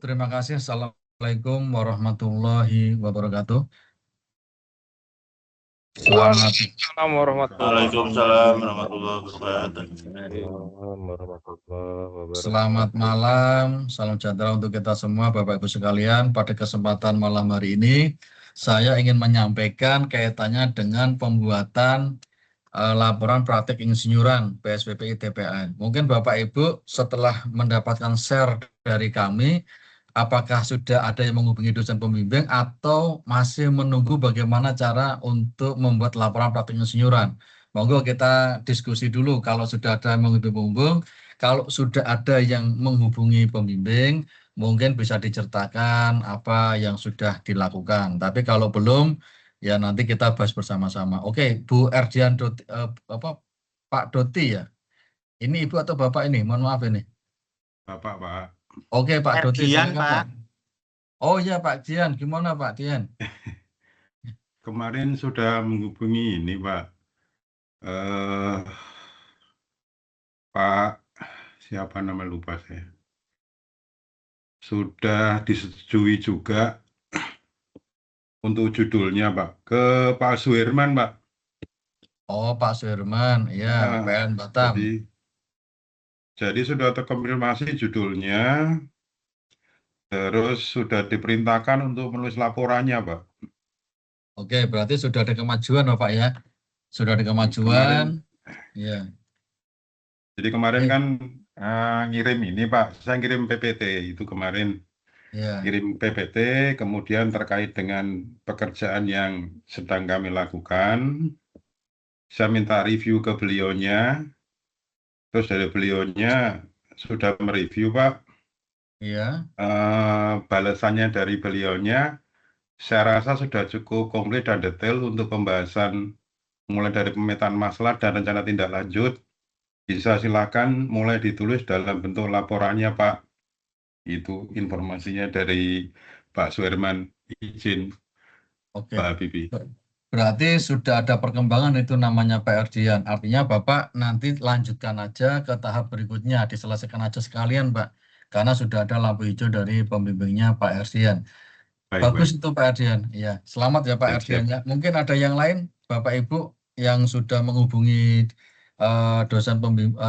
terima kasih. Assalamualaikum warahmatullahi wabarakatuh. Selamat Waalaikumsalam warahmatullahi Waalaikumsalam warahmatullahi wabarakatuh. wabarakatuh. Selamat malam, salam sejahtera untuk kita semua, Bapak Ibu sekalian. Pada kesempatan malam hari ini, saya ingin menyampaikan kaitannya dengan pembuatan laporan praktik insinyuran PSBPI TPN. Mungkin Bapak Ibu setelah mendapatkan share dari kami, apakah sudah ada yang menghubungi dosen pembimbing atau masih menunggu bagaimana cara untuk membuat laporan praktik insinyuran? Monggo kita diskusi dulu kalau sudah ada yang menghubungi pembimbing. Kalau sudah ada yang menghubungi pembimbing, mungkin bisa diceritakan apa yang sudah dilakukan. Tapi kalau belum, ya nanti kita bahas bersama-sama. Oke, Bu Erdian Doti, Pak Doti ya. Ini Ibu atau Bapak ini? Mohon maaf ini. Bapak, Pak. Oke, Pak Doti, Erdian, silakan, Pak. Pak. Oh ya, Pak Dian. Gimana Pak Dian? Kemarin sudah menghubungi ini, Pak. Pak, siapa nama lupa saya. Sudah disetujui juga untuk judulnya, Pak. Ke Pak Suherman, Pak. Oh, Pak Suherman. Ya, PN Batam. Jadi sudah terkonfirmasi judulnya, terus sudah diperintahkan untuk menulis laporannya, Pak. Oke, berarti sudah ada kemajuan, Pak ya. Sudah ada kemajuan. Ya. Jadi kemarin kan ngirim ini, Pak. Saya ngirim PPT itu kemarin. Ya. Kirim PPT, kemudian terkait dengan pekerjaan yang sedang kami lakukan. Saya minta review ke beliaunya. Terus dari beliaunya sudah mereview, Pak. Iya. Balasannya dari beliaunya, saya rasa sudah cukup komplit dan detail untuk pembahasan mulai dari pemetaan masalah dan rencana tindak lanjut. Bisa silakan mulai ditulis dalam bentuk laporannya, Pak. Itu informasinya dari Pak Suherman. Izin, Oke. Pak Bibi. Berarti sudah ada perkembangan itu namanya Pak Erdian. Artinya Bapak nanti lanjutkan aja ke tahap berikutnya, diselesaikan aja sekalian, Pak. Karena sudah ada lampu hijau dari pembimbingnya Pak Erdian. Bagus itu Pak Erdian. Ya, selamat ya Pak Erdian. Ya, mungkin ada yang lain, Bapak Ibu yang sudah menghubungi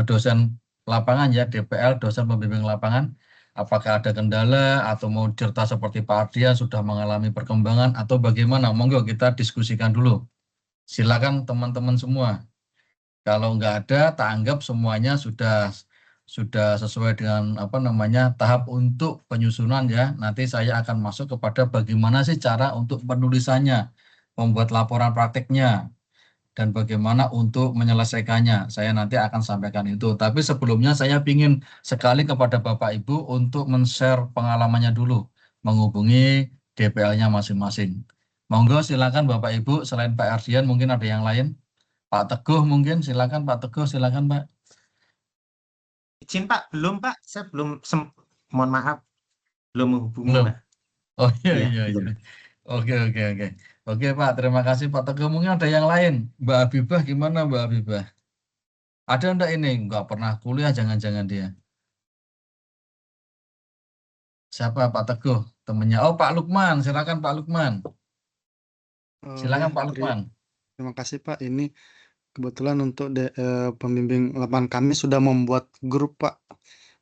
dosen lapangan ya, DPL, dosen pembimbing lapangan. Apakah ada kendala atau mau cerita seperti Pak Ardian sudah mengalami perkembangan atau bagaimana? Monggo kita diskusikan dulu. Silakan teman-teman semua. Kalau nggak ada, tak anggap semuanya sudah sesuai dengan apa namanya tahap untuk penyusunan ya. Nanti saya akan masuk kepada bagaimana sih cara untuk penulisannya, membuat laporan prakteknya, dan bagaimana untuk menyelesaikannya. Saya nanti akan sampaikan itu. Tapi sebelumnya saya ingin sekali kepada Bapak Ibu untuk men-share pengalamannya dulu, menghubungi DPL-nya masing-masing. Monggo silakan Bapak Ibu, selain Pak Ardian mungkin ada yang lain. Pak Teguh mungkin, silakan Pak Teguh, silakan Pak. Izin Pak, belum Pak. Saya belum mohon maaf, belum menghubungi Belum. Pak. Oh iya Iya, iya iya. belum. Oke oke oke. Oke Pak, terima kasih Pak Teguh. Mungkin ada yang lain. Mbak Habibah gimana Mbak Habibah? Ada enggak ini? Enggak pernah kuliah jangan-jangan dia. Siapa Pak Teguh? Temennya. Oh Pak Lukman, silakan Pak Lukman. Silakan Pak Lukman. Terima kasih Pak. Ini kebetulan untuk pembimbing lapangan kami sudah membuat grup Pak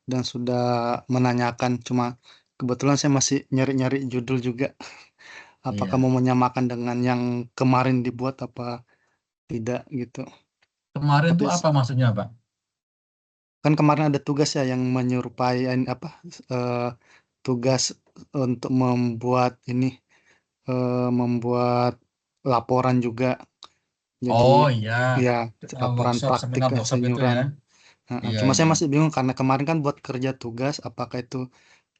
dan sudah menanyakan. Cuma kebetulan saya masih nyari-nyari judul juga. Apakah Iya. mau menyamakan dengan yang kemarin dibuat apa tidak gitu. Kemarin Tapi itu apa maksudnya Pak? kan kemarin ada tugas ya yang menyerupai tugas untuk membuat membuat laporan juga. Jadi Oh iya. ya laporan Workshop, praktik seminar workshop itu kesenyuran. ya. Iya, Cuma saya iya. masih bingung karena kemarin kan buat kerja tugas, apakah itu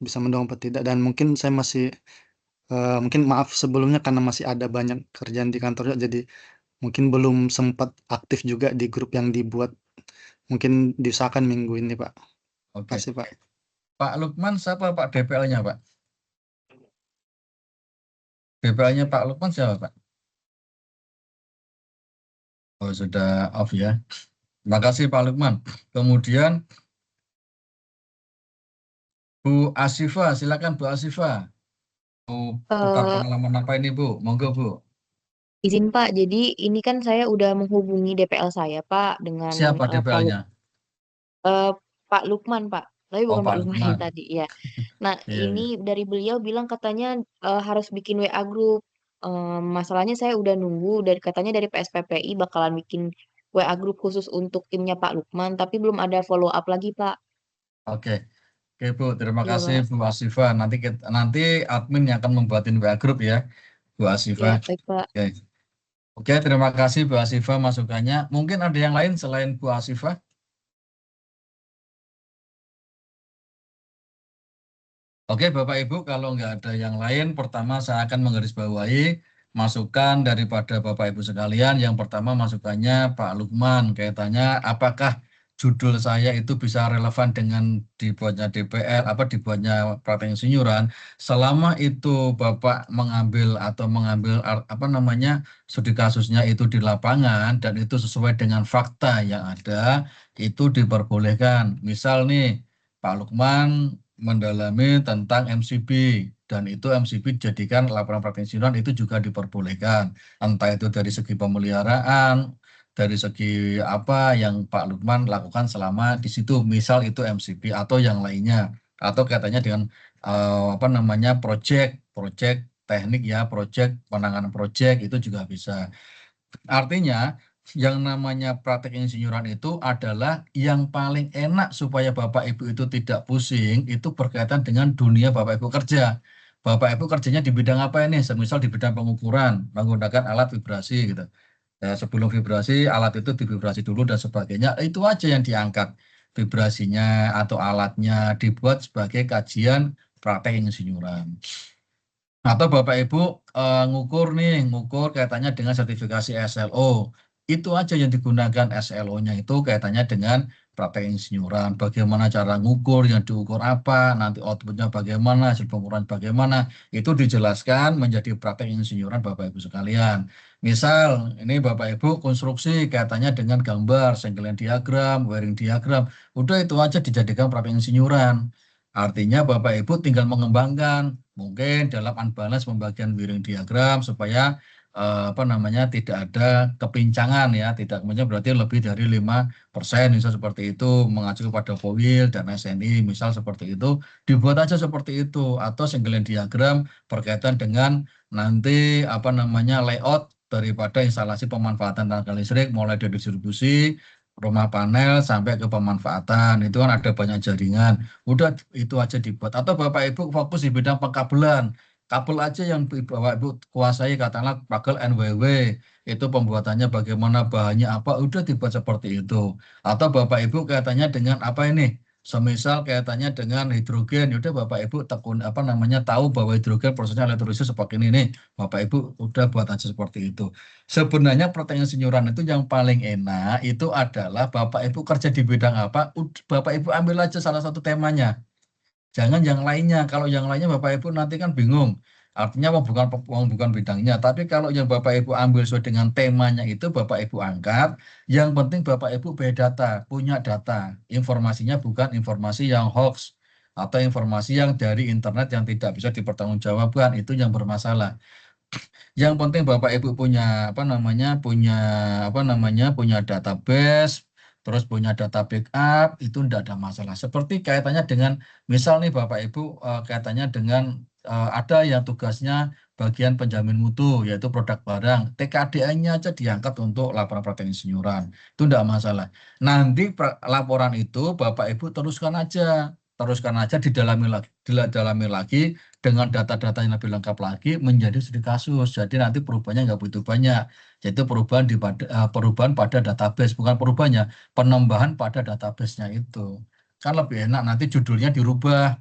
bisa mendukung atau tidak. Dan mungkin saya masih mungkin maaf sebelumnya karena masih ada banyak kerjaan di kantor, jadi mungkin belum sempat aktif juga di grup yang dibuat. Mungkin diusahakan minggu ini Pak. Oke. Kasih Pak. Pak Lukman siapa Pak DPL-nya Pak? DPL-nya Pak Lukman siapa Pak? Oh sudah off ya. Terima kasih Pak Lukman. Kemudian Bu Asifa, silakan Bu Asifa. Mau tukar Eh, pengalaman apa ini Bu? Monggo Bu. izin Pak, jadi ini kan saya udah menghubungi DPL saya Pak dengan Siapa DPL-nya? eh, Pak Lukman Pak, tapi Oh bukan Pak Pak Lukman yang Lukman. tadi ya. Nah Iya, ini iya. dari beliau bilang katanya harus bikin WA group. Masalahnya saya udah nunggu dari katanya dari PSPPI bakalan bikin WA group khusus untuk timnya Pak Lukman, tapi belum ada follow up lagi Pak. Oke. Oke Bu, terima Iya kasih Pak. Bu Asifa. Nanti admin yang akan membuatin WA group ya, Bu Asifa. Ya baik Pak. Oke. Oke, terima kasih Bu Asifa masukannya. Mungkin ada yang lain selain Bu Asifa? Oke, Bapak Ibu, kalau nggak ada yang lain, pertama saya akan menggarisbawahi masukan daripada Bapak Ibu sekalian. Yang pertama masukannya Pak Lukman, kaitannya apakah judul saya itu bisa relevan dengan dibuatnya DPR, dibuatnya praktek insinyuran, selama itu Bapak mengambil studi kasusnya itu di lapangan dan itu sesuai dengan fakta yang ada, itu diperbolehkan. Misal nih, Pak Lukman mendalami tentang MCB dan itu MCB dijadikan laporan praktek insinyuran itu juga diperbolehkan, entah itu dari segi pemeliharaan, dari segi apa yang Pak Lukman lakukan selama di situ, misal itu MCB atau yang lainnya, atau katanya dengan proyek teknik ya, proyek penanganan proyek itu juga bisa. Artinya, yang namanya praktek insinyuran itu adalah yang paling enak supaya Bapak Ibu itu tidak pusing, itu berkaitan dengan dunia Bapak Ibu kerja. Bapak Ibu kerjanya di bidang apa ini? Semisal di bidang pengukuran, menggunakan alat vibrasi gitu. Ya, sebelum vibrasi, alat itu divibrasi dulu dan sebagainya. Itu aja yang diangkat. Vibrasinya atau alatnya dibuat sebagai kajian praktek insinyuran. Atau Bapak Ibu ngukur kaitannya dengan sertifikasi SLO. Itu aja yang digunakan SLO-nya itu kaitannya dengan praktek insinyuran. Bagaimana cara ngukur, yang diukur apa, nanti outputnya bagaimana, hasil pengukuran bagaimana. Itu dijelaskan menjadi praktek insinyuran Bapak Ibu sekalian. Misal, ini Bapak Ibu konstruksi kaitannya dengan gambar, sengkelian diagram, wiring diagram. Udah itu aja dijadikan praktek insinyuran. Artinya Bapak Ibu tinggal mengembangkan mungkin dalam unbalance pembagian wiring diagram supaya tidak ada kepincangan ya, tidak kemudian berarti lebih dari 5% misal seperti itu, mengacu kepada FOWIL dan SNI misal seperti itu, dibuat aja seperti itu, atau single diagram berkaitan dengan nanti layout daripada instalasi pemanfaatan tenaga listrik mulai dari distribusi rumah panel sampai ke pemanfaatan, itu kan ada banyak jaringan. Udah itu aja dibuat. Atau Bapak Ibu fokus di bidang pengkabelan. Kabel aja yang Bapak Ibu kuasai, katakanlah kabel NWW. Itu pembuatannya bagaimana, bahannya apa, udah dibuat seperti itu. Atau Bapak Ibu kaitannya dengan apa ini? Semisal kaitannya dengan hidrogen, udah Bapak Ibu tahu bahwa hidrogen prosesnya elektrolisis seperti ini nih. Bapak Ibu udah buat aja seperti itu. Sebenarnya pertanyaan insinyuran itu yang paling enak itu adalah Bapak Ibu kerja di bidang apa, Bapak Ibu ambil aja salah satu temanya. Jangan yang lainnya. Kalau yang lainnya Bapak Ibu nanti kan bingung. Artinya bukan bidangnya. Tapi kalau yang Bapak Ibu ambil sesuai dengan temanya itu Bapak Ibu angkat. Yang penting Bapak Ibu punya data. Informasinya bukan informasi yang hoax atau informasi yang dari internet yang tidak bisa dipertanggungjawabkan. Itu yang bermasalah. Yang penting Bapak Ibu punya database, terus punya data backup, itu tidak ada masalah. Seperti kaitannya dengan, misal nih Bapak Ibu kaitannya dengan ada yang tugasnya bagian penjamin mutu, yaitu produk barang. TKDN-nya aja diangkat untuk laporan praktek insinyuran. Itu tidak masalah. Nanti laporan itu Bapak Ibu teruskan aja didalami lagi dengan data-data yang lebih lengkap lagi menjadi studi kasus. Jadi nanti perubahannya nggak begitu banyak, yaitu perubahan pada database, bukan perubahannya, penambahan pada database-nya itu. Kan lebih enak nanti judulnya dirubah.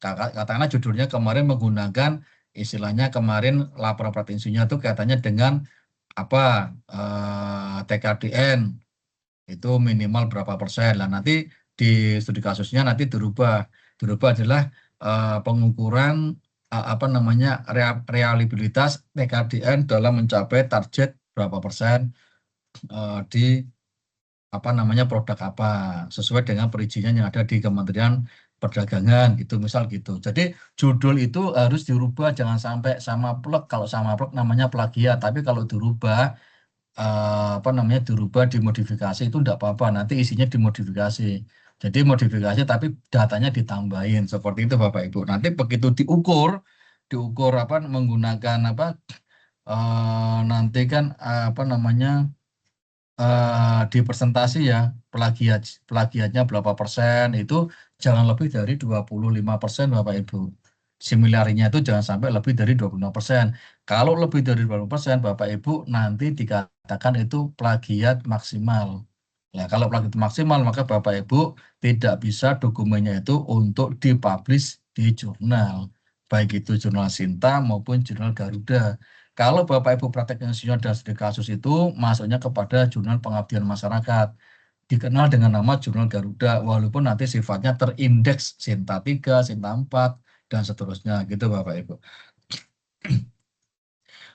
Katakanlah judulnya kemarin menggunakan istilahnya kemarin laporan praktek insinyur itu kaitannya dengan TKDN itu minimal berapa persen. Lah nanti di studi kasusnya nanti dirubah adalah pengukuran reliabilitas TKDN dalam mencapai target berapa persen di produk apa sesuai dengan perizinan yang ada di Kementerian perdagangan gitu, misal gitu. Jadi judul itu harus dirubah, jangan sampai sama plek. Kalau sama plek namanya plagiat, tapi kalau dirubah apa namanya dirubah dimodifikasi itu enggak apa-apa, nanti isinya dimodifikasi. Jadi modifikasi tapi datanya ditambahin seperti itu Bapak Ibu. Nanti begitu diukur apa menggunakan apa nanti kan apa namanya di presentasi ya plagiatnya berapa persen itu jangan lebih dari 25% Bapak Ibu. Similarinya itu jangan sampai lebih dari 25%. Kalau lebih dari 20% Bapak Ibu nanti dikatakan itu plagiat maksimal. Nah, kalau plagiat maksimal maka Bapak Ibu tidak bisa dokumennya itu untuk dipublish di jurnal. Baik itu jurnal Sinta maupun jurnal Garuda. Kalau Bapak Ibu praktek insinyur dan studi kasus itu masuknya kepada jurnal pengabdian masyarakat. Dikenal dengan nama jurnal Garuda, walaupun nanti sifatnya terindeks Sinta 3, Sinta 4, dan seterusnya gitu Bapak Ibu.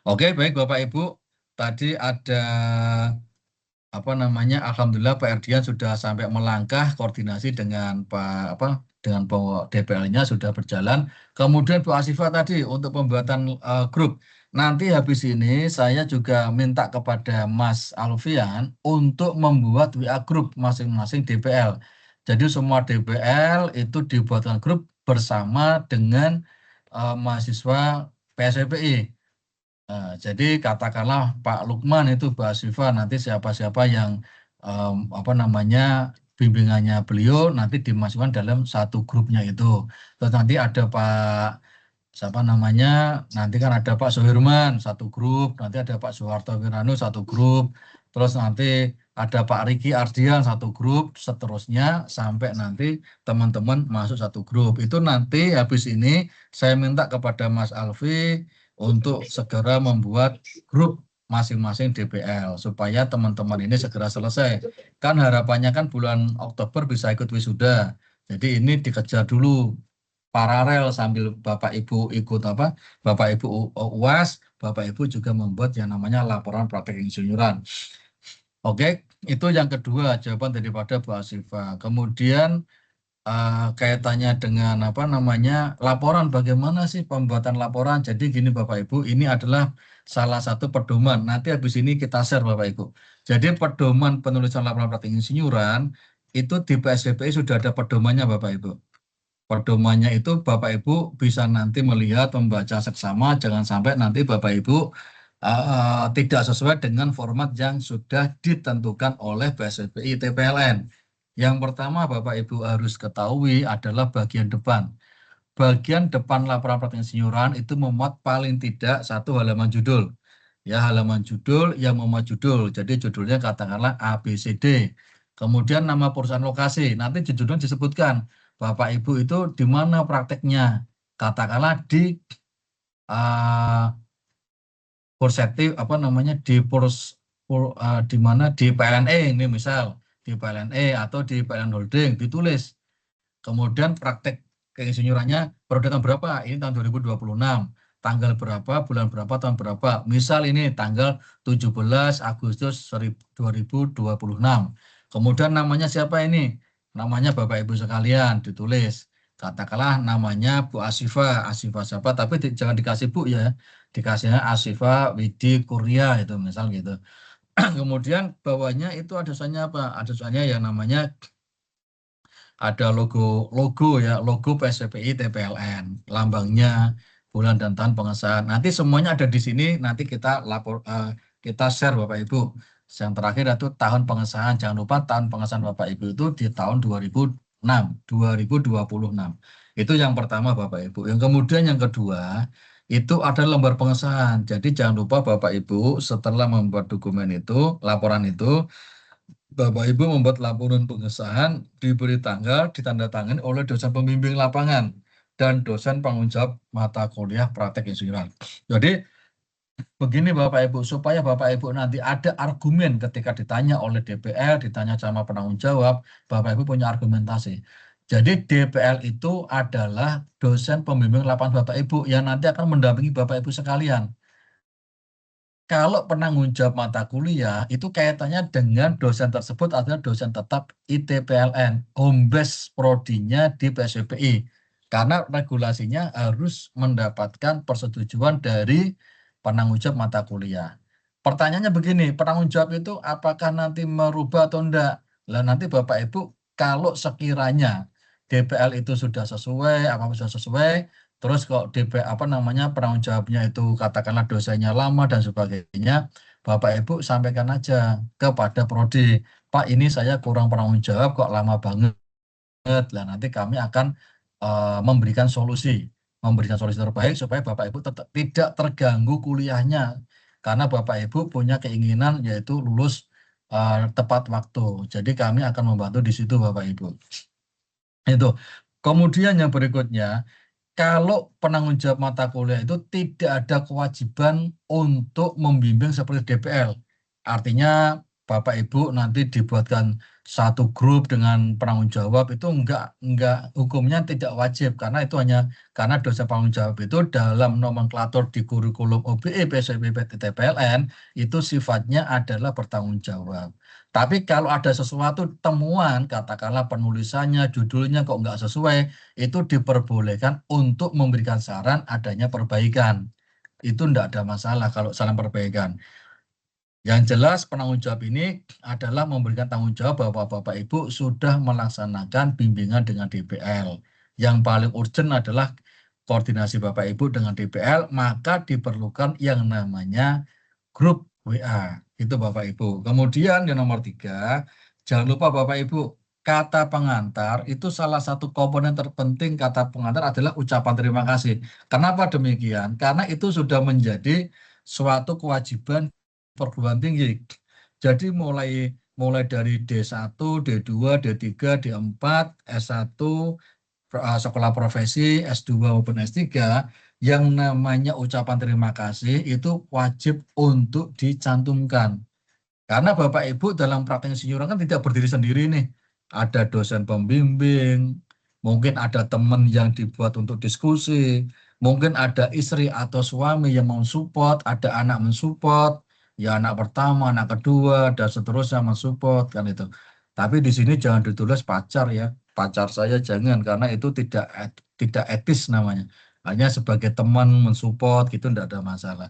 Oke, baik Bapak Ibu. Tadi ada apa namanya? Alhamdulillah Pak Erdian sudah sampai melangkah koordinasi dengan dengan DPL-nya sudah berjalan. Kemudian Bu Asifa tadi untuk pembuatan grup. Nanti habis ini saya juga minta kepada Mas Alfian untuk membuat WA grup masing-masing DPL. Jadi semua DPL itu dibuatkan grup bersama dengan mahasiswa PSPI. Jadi katakanlah Pak Lukman itu Mbak Asifa nanti siapa-siapa yang apa namanya bimbingannya beliau nanti dimasukkan dalam satu grupnya itu. Terus nanti ada Pak siapa namanya nanti kan ada Pak Sohirman satu grup, nanti ada Pak Soeharto Wiranu satu grup, terus nanti ada Pak Riki Ardian satu grup, seterusnya sampai nanti teman-teman masuk satu grup. Itu nanti habis ini saya minta kepada Mas Alfi untuk segera membuat grup masing-masing DPL supaya teman-teman ini segera selesai. Kan harapannya kan bulan Oktober bisa ikut wisuda. Jadi ini dikejar dulu paralel sambil Bapak Ibu ikut apa? Bapak Ibu UAS, Bapak Ibu juga membuat yang namanya laporan praktek insinyuran. Oke, itu yang kedua jawaban daripada Bu Asifa. Kemudian kaitannya dengan apa namanya laporan, bagaimana sih pembuatan laporan? Jadi gini Bapak Ibu, ini adalah salah satu pedoman. Nanti habis ini kita share Bapak Ibu. Jadi pedoman penulisan laporan praktek insinyuran itu di PSPPI sudah ada pedomannya Bapak Ibu. Pedomannya itu Bapak Ibu bisa nanti melihat, membaca seksama, jangan sampai nanti Bapak Ibu tidak sesuai dengan format yang sudah ditentukan oleh PSPI TPLN. Yang pertama Bapak Ibu harus ketahui adalah bagian depan. Bagian depan laporan praktek insinyuran itu memuat paling tidak satu halaman judul. Ya, halaman judul yang memuat judul. Jadi judulnya katakanlah ABCD. Kemudian nama perusahaan lokasi. Nanti di judulnya disebutkan Bapak Ibu itu di mana prakteknya. Katakanlah di Porsetif apa namanya di mana di PLNE ini misal di PLNE atau di PLN Holding ditulis. Kemudian praktek keinsinyurannya periode tahun berapa? Ini tahun 2026. Tanggal berapa, bulan berapa, tahun berapa. Misal ini tanggal 17 Agustus 2026. Kemudian namanya siapa ini? Namanya Bapak Ibu sekalian ditulis. Katakanlah namanya Bu Asifa, Asifa siapa, tapi jangan dikasih Bu ya. Dikasihnya Asifa Widi Kurnia itu misal gitu. Kemudian bawahnya itu ada tulisannya apa? Ada tulisannya yang namanya ada logo ya, logo PSPI TPLN, lambangnya, bulan dan tahun pengesahan. Nanti semuanya ada di sini, nanti kita kita share Bapak Ibu. Yang terakhir itu tahun pengesahan. Jangan lupa tahun pengesahan Bapak Ibu itu di tahun 2026. Itu yang pertama Bapak Ibu. Yang kemudian yang kedua, itu ada lembar pengesahan. Jadi jangan lupa Bapak Ibu setelah membuat dokumen itu, laporan itu, Bapak Ibu membuat laporan pengesahan, diberi tanggal, ditandatangani oleh dosen pembimbing lapangan dan dosen penanggung jawab mata kuliah praktek insinyuran. Jadi begini Bapak Ibu, supaya Bapak Ibu nanti ada argumen ketika ditanya oleh DPL, ditanya sama penanggung jawab, Bapak Ibu punya argumentasi. Jadi DPL itu adalah dosen pembimbing lapangan Bapak Ibu yang nanti akan mendampingi Bapak Ibu sekalian. kalau penanggung jawab mata kuliah itu kaitannya dengan dosen tersebut adalah dosen tetap ITPLN, home base prodinya di PSBPI. Karena regulasinya harus mendapatkan persetujuan dari penanggung jawab mata kuliah. Pertanyaannya begini, penanggung jawab itu apakah nanti merubah atau enggak? Lah nanti Bapak Ibu kalau sekiranya DPL itu sudah sesuai, apa sudah sesuai, terus kok penanggung jawabnya itu katakanlah dosennya lama dan sebagainya, Bapak Ibu sampaikan aja kepada prodi, Pak ini saya kurang penanggung jawab kok lama banget. Lah nanti kami akan memberikan solusi terbaik supaya Bapak Ibu tetap tidak terganggu kuliahnya karena Bapak Ibu punya keinginan yaitu lulus tepat waktu. Jadi kami akan membantu di situ Bapak Ibu. Itu. Kemudian yang berikutnya, kalau penanggung jawab mata kuliah itu tidak ada kewajiban untuk membimbing seperti DPL. Artinya Bapak Ibu nanti dibuatkan satu grup dengan penanggung jawab itu enggak hukumnya tidak wajib karena itu hanya karena dosen penanggung jawab itu dalam nomenklatur di kurikulum OBE PSBB TPLN itu sifatnya adalah bertanggung jawab. Tapi kalau ada sesuatu temuan, katakanlah penulisannya, judulnya kok enggak sesuai, itu diperbolehkan untuk memberikan saran adanya perbaikan. Itu tidak ada masalah kalau saran perbaikan. Yang jelas penanggung jawab ini adalah memberikan tanggung jawab bahwa Bapak Ibu sudah melaksanakan bimbingan dengan DPL. Yang paling urgent adalah koordinasi Bapak Ibu dengan DPL, maka diperlukan yang namanya grup WA. Itu Bapak Ibu. Kemudian yang nomor 3, jangan lupa Bapak Ibu, kata pengantar itu salah satu komponen terpenting kata pengantar adalah ucapan terima kasih. Kenapa demikian? Karena itu sudah menjadi suatu kewajiban perguruan tinggi. Jadi mulai dari D1, D2, D3, D4, S1, sekolah profesi, S2 maupun S3, yang namanya ucapan terima kasih itu wajib untuk dicantumkan. Karena Bapak Ibu dalam praktek insinyuran kan tidak berdiri sendiri nih. Ada dosen pembimbing, mungkin ada teman yang dibuat untuk diskusi, mungkin ada istri atau suami yang mensupport, ada anak mensupport, ya anak pertama, anak kedua, dan seterusnya mensupport kan itu. Tapi di sini jangan ditulis pacar ya, pacar saya jangan karena itu tidak etis namanya. Hanya sebagai teman mensupport gitu tidak ada masalah.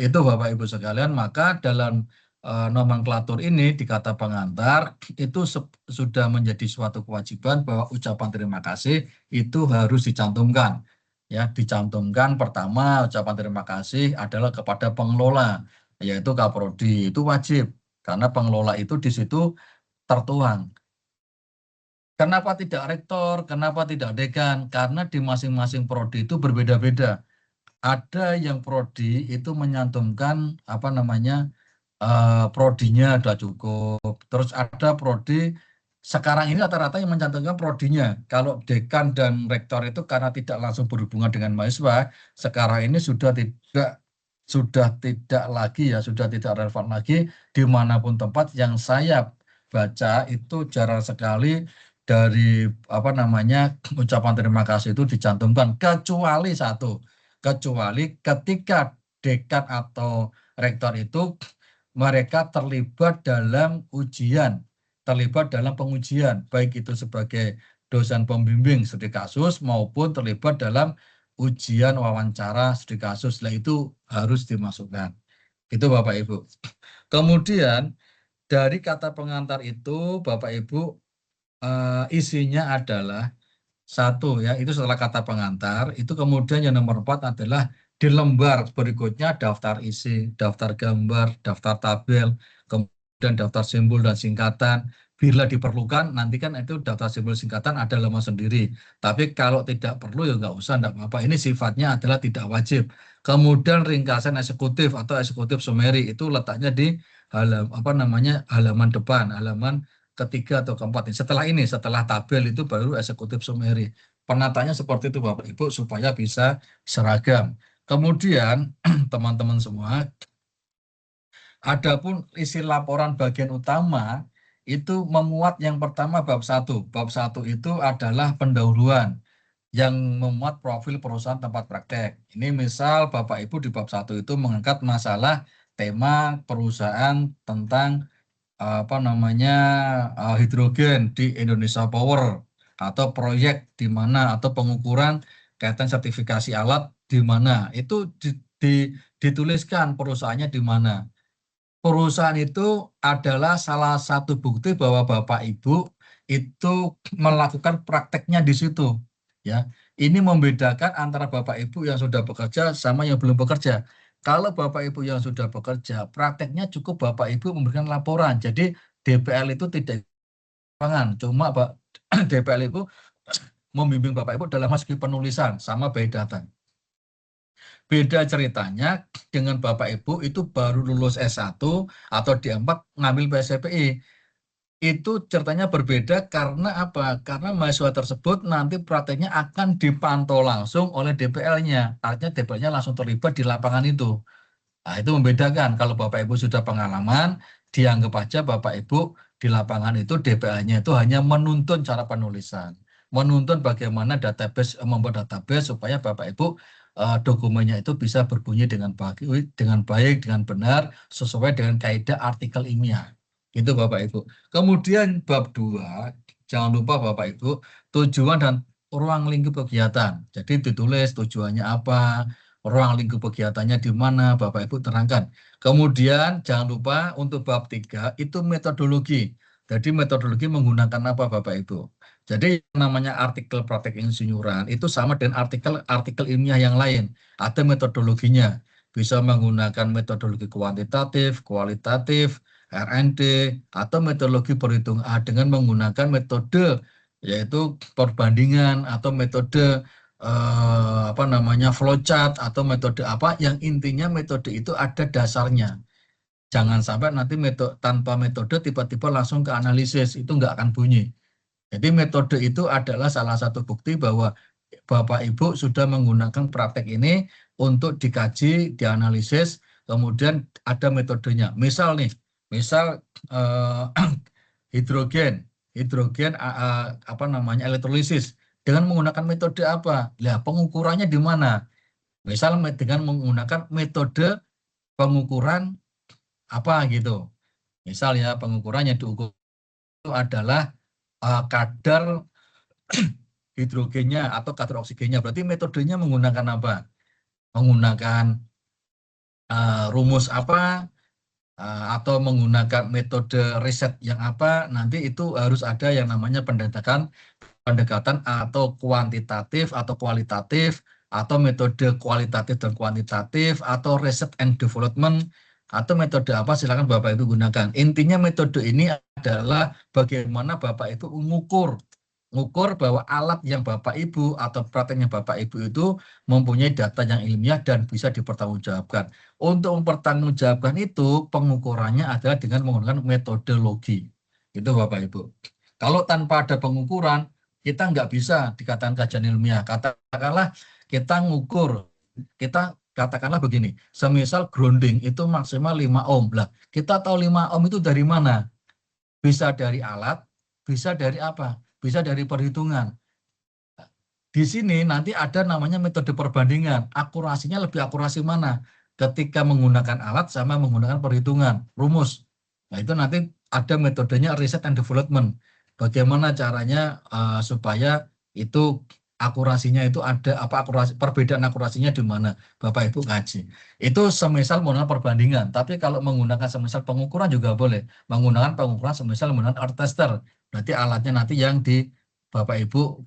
Itu Bapak Ibu sekalian, maka dalam nomenklatur ini di kata pengantar itu sudah menjadi suatu kewajiban bahwa ucapan terima kasih itu harus dicantumkan. Ya, dicantumkan pertama ucapan terima kasih adalah kepada pengelola, yaitu Kaprodi, itu wajib karena pengelola itu di situ tertuang. Kenapa tidak rektor? Kenapa tidak dekan? Karena di masing-masing prodi itu berbeda-beda. Ada yang prodi itu menyantumkan prodinya sudah cukup. Terus ada prodi sekarang ini rata-rata yang mencantumkan prodinya. Kalau dekan dan rektor itu karena tidak langsung berhubungan dengan mahasiswa, sekarang ini sudah tidak lagi ya, sudah tidak relevan lagi dimanapun tempat. Yang saya baca itu jarang sekali dari ucapan terima kasih itu dicantumkan kecuali satu, kecuali ketika dekan atau rektor itu mereka terlibat dalam pengujian, baik itu sebagai dosen pembimbing studi kasus maupun terlibat dalam ujian wawancara studi kasus. Nah, itu harus dimasukkan. Itu Bapak Ibu. Kemudian dari kata pengantar itu Bapak Ibu isinya adalah satu ya, itu setelah kata pengantar, itu kemudian yang nomor 4 adalah di lembar berikutnya daftar isi, daftar gambar, daftar tabel, kemudian daftar simbol dan singkatan. Bila diperlukan, nanti kan itu daftar simbol singkatan ada lembar sendiri. Tapi kalau tidak perlu ya nggak usah, enggak apa-apa. Ini sifatnya adalah tidak wajib. Kemudian ringkasan eksekutif atau eksekutif summary itu letaknya di halaman depan, halaman ketiga atau keempat. Setelah tabel itu baru eksekutif summary. Penataannya seperti itu Bapak Ibu supaya bisa seragam. Kemudian teman-teman semua, adapun isi laporan bagian utama itu memuat yang pertama bab 1. Bab 1 itu adalah pendahuluan yang memuat profil perusahaan tempat praktek. Ini misal Bapak Ibu di bab 1 itu mengangkat masalah tema perusahaan tentang apa namanya hidrogen di Indonesia Power, atau proyek di mana, atau pengukuran kaitan sertifikasi alat di mana, itu dituliskan perusahaannya di mana. Perusahaan itu adalah salah satu bukti bahwa Bapak Ibu itu melakukan prakteknya di situ. Ya, ini membedakan antara Bapak Ibu yang sudah bekerja sama yang belum bekerja. Kalau Bapak Ibu yang sudah bekerja, prakteknya cukup Bapak Ibu memberikan laporan. Jadi DPL itu tidak lapangan, cuma DPL itu membimbing Bapak Ibu dalam segi penulisan sama by data. Beda ceritanya dengan Bapak Ibu itu baru lulus S1 atau D4 ngambil PSPI. Itu ceritanya berbeda karena apa? Karena mahasiswa tersebut nanti prakteknya akan dipantau langsung oleh DPL-nya. Artinya DPL-nya langsung terlibat di lapangan itu. Nah, itu membedakan. Kalau Bapak Ibu sudah pengalaman, dianggap aja Bapak Ibu di lapangan itu DPL-nya itu hanya menuntun cara penulisan. Menuntun bagaimana database, membuat database supaya Bapak Ibu dokumennya itu bisa berbunyi dengan baik, dengan benar, sesuai dengan kaidah artikel ilmiah. Itu Bapak Ibu. Kemudian bab 2, jangan lupa Bapak Ibu, tujuan dan ruang lingkup kegiatan. Jadi ditulis tujuannya apa, ruang lingkup kegiatannya di mana, Bapak Ibu terangkan. Kemudian jangan lupa untuk bab 3 itu metodologi. Jadi metodologi menggunakan apa Bapak Ibu? Jadi namanya artikel praktek insinyuran itu sama dengan artikel ilmiah yang lain. Ada metodologinya. Bisa menggunakan metodologi kuantitatif, kualitatif, R&D, atau metodologi perhitungan dengan menggunakan metode yaitu perbandingan atau metode apa namanya flowchart atau metode apa yang intinya metode itu ada dasarnya. Jangan sampai nanti tanpa metode tiba-tiba langsung ke analisis, itu nggak akan bunyi. Jadi metode itu adalah salah satu bukti bahwa Bapak Ibu sudah menggunakan praktek ini untuk dikaji, dianalisis, kemudian ada metodenya. Misal nih, hidrogen apa namanya elektrolisis dengan menggunakan metode apa? Lah, pengukurannya di mana? Misal dengan menggunakan metode pengukuran apa gitu. Misal ya pengukuran yang diukur itu adalah kadar hidrogennya atau kadar oksigennya. Berarti metodenya menggunakan apa? Menggunakan rumus apa? Atau menggunakan metode riset yang apa? Nanti itu harus ada yang namanya pendekatan atau kuantitatif atau kualitatif, atau metode kualitatif dan kuantitatif, atau research and development, atau metode apa silakan Bapak Ibu gunakan. Intinya metode ini adalah bagaimana Bapak Ibu mengukur bahwa alat yang Bapak Ibu atau prakteknya Bapak Ibu itu mempunyai data yang ilmiah dan bisa dipertanggungjawabkan. Untuk mempertanggungjawabkan itu pengukurannya adalah dengan menggunakan metodologi. Itu Bapak Ibu. Kalau tanpa ada pengukuran, kita nggak bisa dikatakan kajian ilmiah. Katakanlah kita ngukur, kita katakanlah begini, semisal grounding itu maksimal 5 ohm. Lah, kita tahu 5 ohm itu dari mana? Bisa dari alat, bisa dari apa? Bisa dari perhitungan. Di sini nanti ada namanya metode perbandingan. Akurasinya lebih akurasi mana? Ketika menggunakan alat sama menggunakan perhitungan, rumus. Nah, itu nanti ada metodenya research and development. Bagaimana caranya supaya itu akurasinya itu ada apa perbedaan akurasinya di mana Bapak Ibu ngaji. Itu semisal menggunakan perbandingan, tapi kalau menggunakan semisal pengukuran juga boleh. Menggunakan pengukuran semisal menggunakan earth tester. Berarti alatnya nanti yang di Bapak Ibu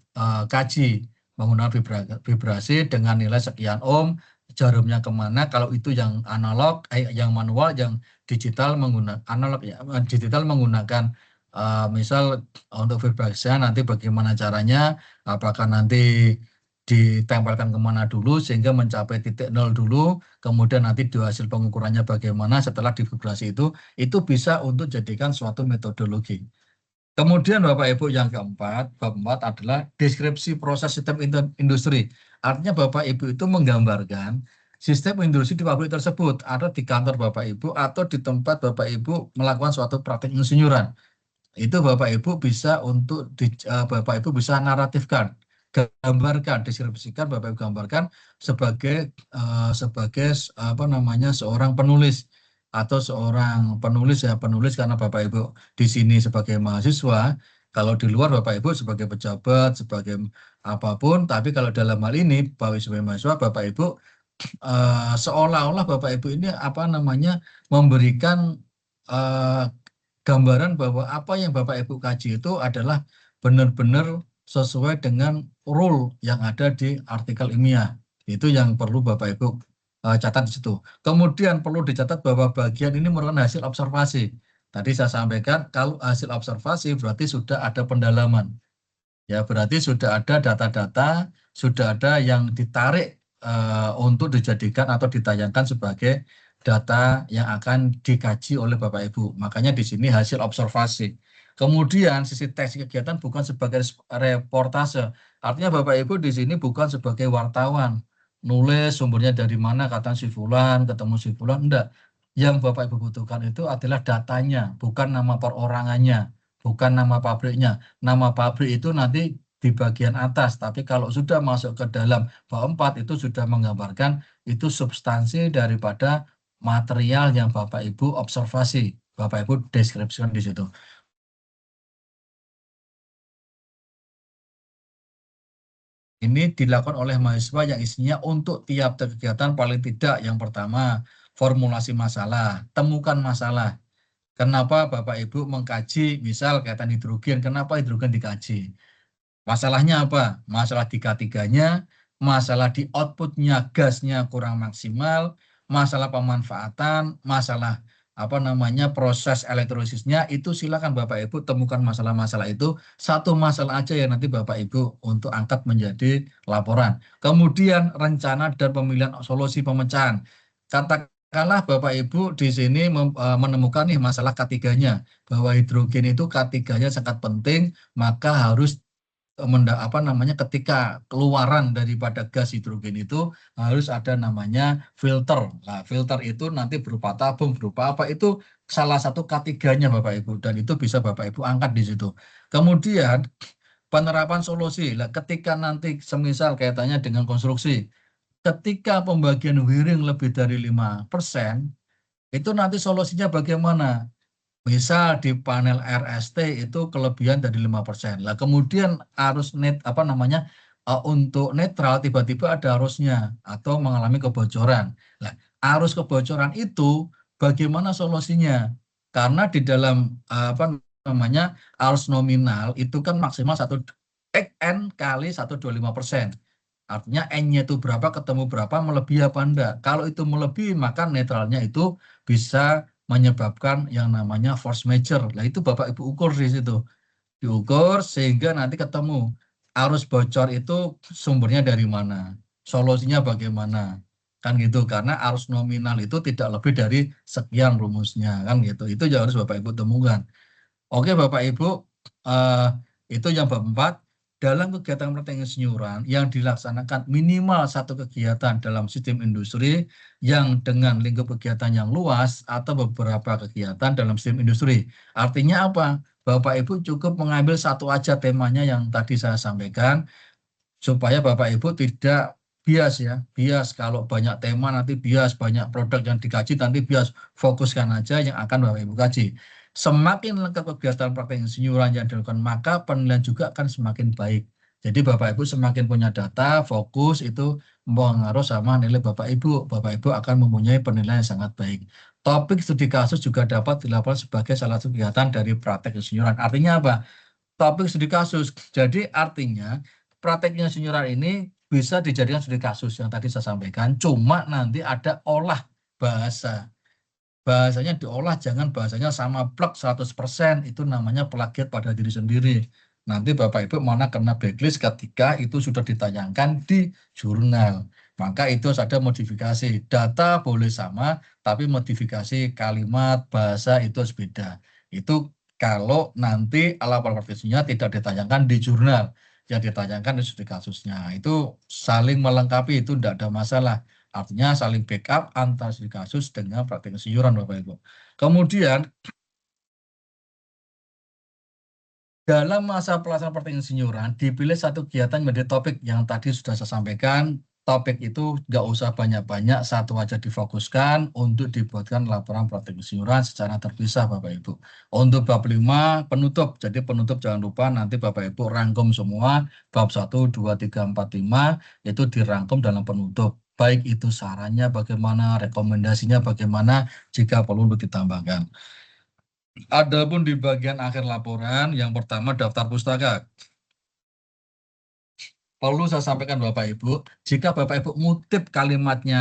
kaji menggunakan vibrasi dengan nilai sekian ohm, jarumnya kemana. Kalau itu yang analog, yang manual, yang digital menggunakan analog ya, digital menggunakan misal untuk vibrasi nanti bagaimana caranya, apakah nanti ditempelkan kemana dulu sehingga mencapai titik nol dulu, kemudian nanti hasil pengukurannya bagaimana setelah divibrasi itu bisa untuk jadikan suatu metodologi. Kemudian Bapak Ibu yang keempat, bab 4 adalah deskripsi proses sistem industri. Artinya Bapak Ibu itu menggambarkan sistem industri di pabrik tersebut, atau di kantor Bapak Ibu, atau di tempat Bapak Ibu melakukan suatu praktik insinyuran. Itu Bapak Ibu bisa Bapak Ibu bisa naratifkan, gambarkan, deskripsikan, Bapak Ibu gambarkan sebagai apa namanya seorang penulis. atau seorang penulis ya penulis karena Bapak Ibu di sini sebagai mahasiswa, kalau di luar Bapak Ibu sebagai pejabat, sebagai apapun, tapi kalau dalam hal ini Bapak sebagai mahasiswa Bapak Ibu seolah-olah Bapak Ibu ini apa namanya memberikan eh, gambaran bahwa apa yang Bapak Ibu kaji itu adalah benar-benar sesuai dengan rule yang ada di artikel ilmiah. Itu yang perlu Bapak Ibu catat di situ. Kemudian perlu dicatat bahwa bagian ini merupakan hasil observasi. Tadi saya sampaikan kalau hasil observasi berarti sudah ada pendalaman. Ya, berarti sudah ada data-data, sudah ada yang ditarik untuk dijadikan atau ditayangkan sebagai data yang akan dikaji oleh Bapak Ibu. Makanya di sini hasil observasi. Kemudian sisi teks kegiatan bukan sebagai reportase. Artinya Bapak Ibu di sini bukan sebagai wartawan. Nulis sumbernya dari mana, kata si Fulan, ketemu si Fulan. Enggak. Yang Bapak Ibu butuhkan itu adalah datanya, bukan nama perorangannya, bukan nama pabriknya. Nama pabrik itu nanti di bagian atas, tapi kalau sudah masuk ke dalam bab 4 itu sudah menggambarkan itu substansi daripada material yang Bapak Ibu observasi, Bapak Ibu deskripsikan di situ. Ini dilakukan oleh mahasiswa yang isinya untuk tiap kegiatan paling tidak yang pertama formulasi masalah, temukan masalah. Kenapa Bapak Ibu mengkaji misal kaitan hidrogen, kenapa hidrogen dikaji? Masalahnya apa? Masalah di K3-nya, masalah di outputnya gasnya kurang maksimal, masalah pemanfaatan, masalah apa namanya proses elektrosisnya, itu silakan Bapak Ibu temukan masalah-masalah itu. Satu masalah aja ya nanti Bapak Ibu untuk angkat menjadi laporan. Kemudian rencana dan pemilihan solusi pemecahan. Katakanlah Bapak Ibu di sini menemukan nih masalah K3-nya, bahwa hidrogen itu K3-nya sangat penting, maka harus apa namanya ketika keluaran daripada gas hidrogen itu harus ada namanya filter. Nah, filter itu nanti berupa tabung, berupa apa itu salah satu K3-nya Bapak Ibu dan itu bisa Bapak Ibu angkat di situ. Kemudian penerapan solusi. Nah, ketika nanti semisal kaitannya dengan konstruksi, ketika pembagian wiring lebih dari 5%, itu nanti solusinya bagaimana? Misal di panel RST itu kelebihan dari 5%. Lah kemudian arus net apa namanya untuk netral tiba-tiba ada arusnya atau mengalami kebocoran. Nah, arus kebocoran itu bagaimana solusinya? Karena di dalam apa namanya arus nominal itu kan maksimal 1 N kali 125%. Artinya N-nya itu berapa ketemu berapa melebihi apa enggak. Kalau itu melebihi maka netralnya itu bisa menyebabkan yang namanya force major. Nah itu Bapak Ibu ukur di situ. Diukur sehingga nanti ketemu arus bocor itu sumbernya dari mana. Solusinya bagaimana. Kan gitu. Karena arus nominal itu tidak lebih dari sekian rumusnya. Kan gitu. Itu yang harus Bapak Ibu temukan. Oke Bapak Ibu, eh, itu yang bab 4. Dalam kegiatan praktek insinyuran yang dilaksanakan minimal satu kegiatan dalam sistem industri yang dengan lingkup kegiatan yang luas atau beberapa kegiatan dalam sistem industri. Artinya apa? Bapak Ibu cukup mengambil satu aja temanya yang tadi saya sampaikan, supaya Bapak Ibu tidak bias ya, bias kalau banyak tema nanti bias, banyak produk yang dikaji nanti bias, fokuskan aja yang akan Bapak Ibu kaji. Semakin lengkap kegiatan praktek insinyuran yang dilakukan, maka penilaian juga akan semakin baik. Jadi Bapak Ibu semakin punya data, fokus itu mengaruh sama nilai Bapak Ibu. Bapak Ibu akan mempunyai penilaian yang sangat baik. Topik studi kasus juga dapat dilakukan sebagai salah satu kegiatan dari praktek insinyuran. Artinya apa? Topik studi kasus. Jadi artinya praktek insinyuran ini bisa dijadikan studi kasus yang tadi saya sampaikan. Cuma nanti ada olah bahasa. Bahasanya diolah, jangan bahasanya sama plek 100%, itu namanya plagiat pada diri sendiri. Nanti Bapak Ibu mana kena blacklist ketika itu sudah ditayangkan di jurnal. Maka itu harus ada modifikasi. Data boleh sama, tapi modifikasi kalimat, bahasa itu harus beda. Itu kalau nanti alat profesinya tidak ditayangkan di jurnal, yang ditayangkan di studi kasusnya. Itu saling melengkapi, itu tidak ada masalah. Artinya saling backup antara studi kasus dengan praktek insinyuran Bapak Ibu. Kemudian dalam masa pelaksanaan praktek insinyuran dipilih satu kegiatan menjadi topik yang tadi sudah saya sampaikan. topik itu nggak usah banyak-banyak, satu aja difokuskan untuk dibuatkan laporan praktek keseluruhan secara terpisah Bapak Ibu. Untuk bab 5 penutup, jadi penutup jangan lupa nanti Bapak Ibu rangkum semua, bab 1, 2, 3, 4, 5, itu dirangkum dalam penutup. Baik itu sarannya bagaimana, rekomendasinya bagaimana, jika perlu untuk ditambahkan. Adapun di bagian akhir laporan, yang pertama daftar pustaka. Perlu saya sampaikan Bapak Ibu, jika Bapak Ibu ngutip kalimatnya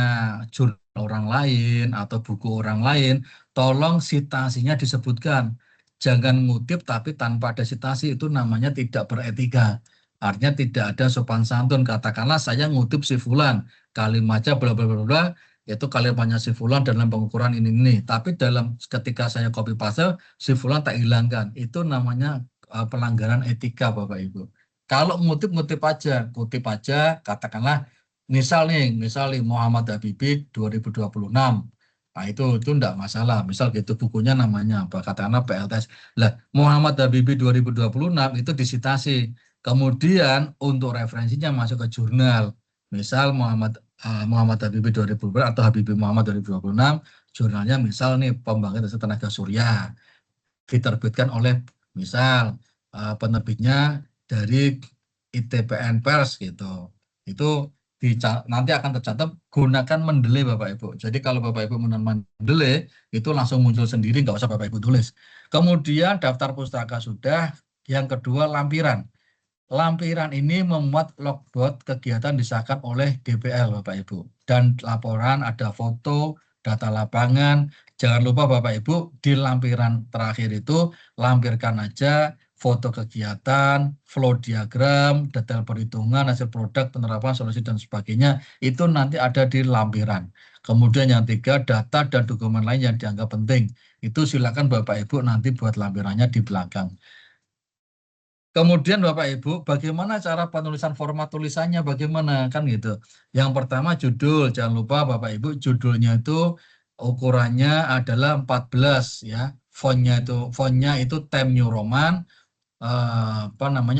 jurnal orang lain atau buku orang lain, tolong sitasinya disebutkan. Jangan ngutip tapi tanpa ada sitasi, itu namanya tidak beretika. Artinya tidak ada sopan santun. Katakanlah saya ngutip si Fulan, kalimatnya bla bla bla bla, itu kalimatnya si Fulan dalam pengukuran ini. Tapi ketika saya copy paste, si Fulan tak hilangkan. Itu namanya pelanggaran etika Bapak Ibu. Kalau ngutip kutip aja, katakanlah misal nih Muhammad Habibie 2026. Nah, itu enggak masalah. Misal gitu bukunya namanya apa? Katakanlah PLTS. Lah, Muhammad Habibie 2026 itu disitasi. Kemudian untuk referensinya masuk ke jurnal. Misal Muhammad Habibie 2026 atau Habibie Muhammad 2026, jurnalnya misal nih Pembangkit Tenaga Surya. Diterbitkan oleh misal penerbitnya dari ITPN Pers gitu. Itu nanti akan tercatat gunakan mendeley Bapak Ibu. Jadi kalau Bapak Ibu mendeley itu langsung muncul sendiri, nggak usah Bapak Ibu tulis. Kemudian daftar pustaka sudah. Yang kedua lampiran. Lampiran ini memuat logbook kegiatan disahkan oleh DPL Bapak Ibu. Dan laporan ada foto, data lapangan. Jangan lupa Bapak Ibu di lampiran terakhir itu lampirkan aja foto kegiatan, flow diagram, detail perhitungan, hasil produk, penerapan solusi dan sebagainya. Itu nanti ada di lampiran. Kemudian yang 3, data dan dokumen lain yang dianggap penting. Itu silakan Bapak Ibu nanti buat lampirannya di belakang. Kemudian Bapak Ibu, bagaimana cara penulisan format tulisannya, bagaimana kan gitu. Yang pertama judul, jangan lupa Bapak Ibu judulnya itu ukurannya adalah 14 ya. Fontnya itu Times New Roman,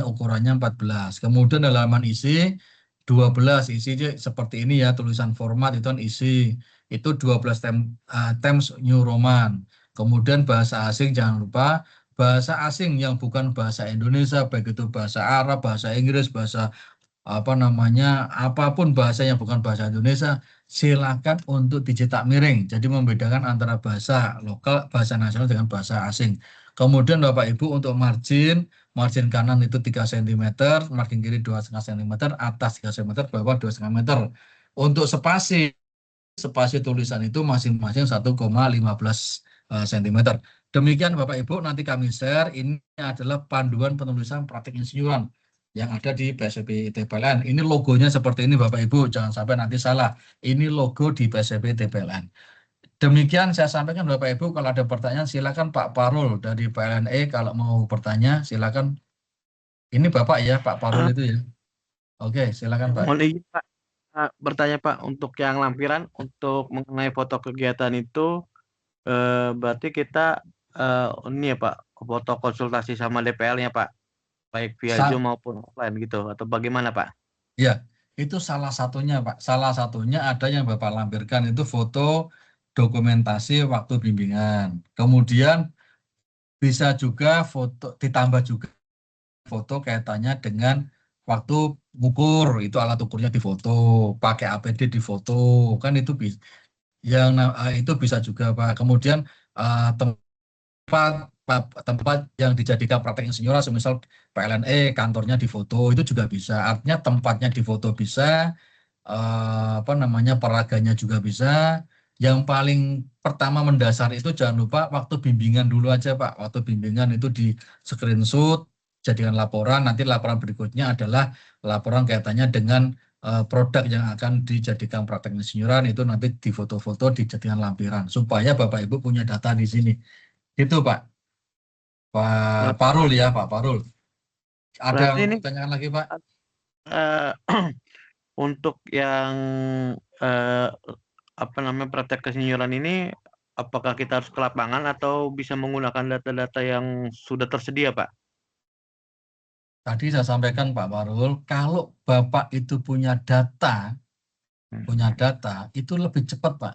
ukurannya 14. Kemudian halaman isi 12, isi seperti ini ya, tulisan format itu kan isi. Itu 12 Times New Roman. Kemudian bahasa asing jangan lupa bahasa asing yang bukan bahasa Indonesia, baik itu bahasa Arab, bahasa Inggris, bahasa apapun bahasa yang bukan bahasa Indonesia, silakan untuk dicetak miring. Jadi membedakan antara bahasa lokal, bahasa nasional dengan bahasa asing. Kemudian Bapak Ibu untuk margin kanan itu 3 cm, margin kiri 2,5 cm, atas 3 cm, bawah 2,5 meter. Untuk spasi tulisan itu masing-masing 1,15 cm. Demikian Bapak Ibu, nanti kami share. Ini adalah panduan penulisan praktik insinyuran yang ada di PSP TPLN. Ini logonya seperti ini Bapak Ibu, jangan sampai nanti salah. Ini logo di PSP TPLN. Demikian saya sampaikan Bapak Ibu, kalau ada pertanyaan silakan Pak Parul dari PLNE kalau mau bertanya silakan. Ini Bapak ya, Pak Parul itu ya. Oke, silakan Pak. Mohon izin Pak, bertanya Pak, untuk yang lampiran, untuk mengenai foto kegiatan itu, berarti kita ini ya Pak, foto konsultasi sama DPL-nya Pak, baik via Zoom maupun offline gitu, atau bagaimana Pak? Ya, itu salah satunya Pak. Salah satunya ada yang Bapak lampirkan itu foto dokumentasi waktu bimbingan. Kemudian bisa juga ditambah juga foto kaitannya dengan waktu ngukur, itu alat ukurnya difoto, pakai APD difoto, kan itu itu bisa juga Pak. Kemudian tempat yang dijadikan praktek insinyur, semisal PLNE kantornya difoto, itu juga bisa. Artinya tempatnya difoto bisa, peraganya juga bisa. Yang paling pertama mendasar itu jangan lupa waktu bimbingan dulu aja Pak. Waktu bimbingan itu di screenshot, jadikan laporan. Nanti laporan berikutnya adalah laporan kaitannya dengan produk yang akan dijadikan praktek insinyuran, itu nanti difoto-foto, dijadikan lampiran supaya Bapak Ibu punya data di sini. Itu Pak. Pak Parul ya, Pak Parul. Ada pertanyaan lagi Pak? Untuk yang praktek kesenioran ini, apakah kita harus ke lapangan atau bisa menggunakan data-data yang sudah tersedia Pak? Tadi saya sampaikan Pak Parul, kalau Bapak itu punya data punya data, itu lebih cepat, Pak.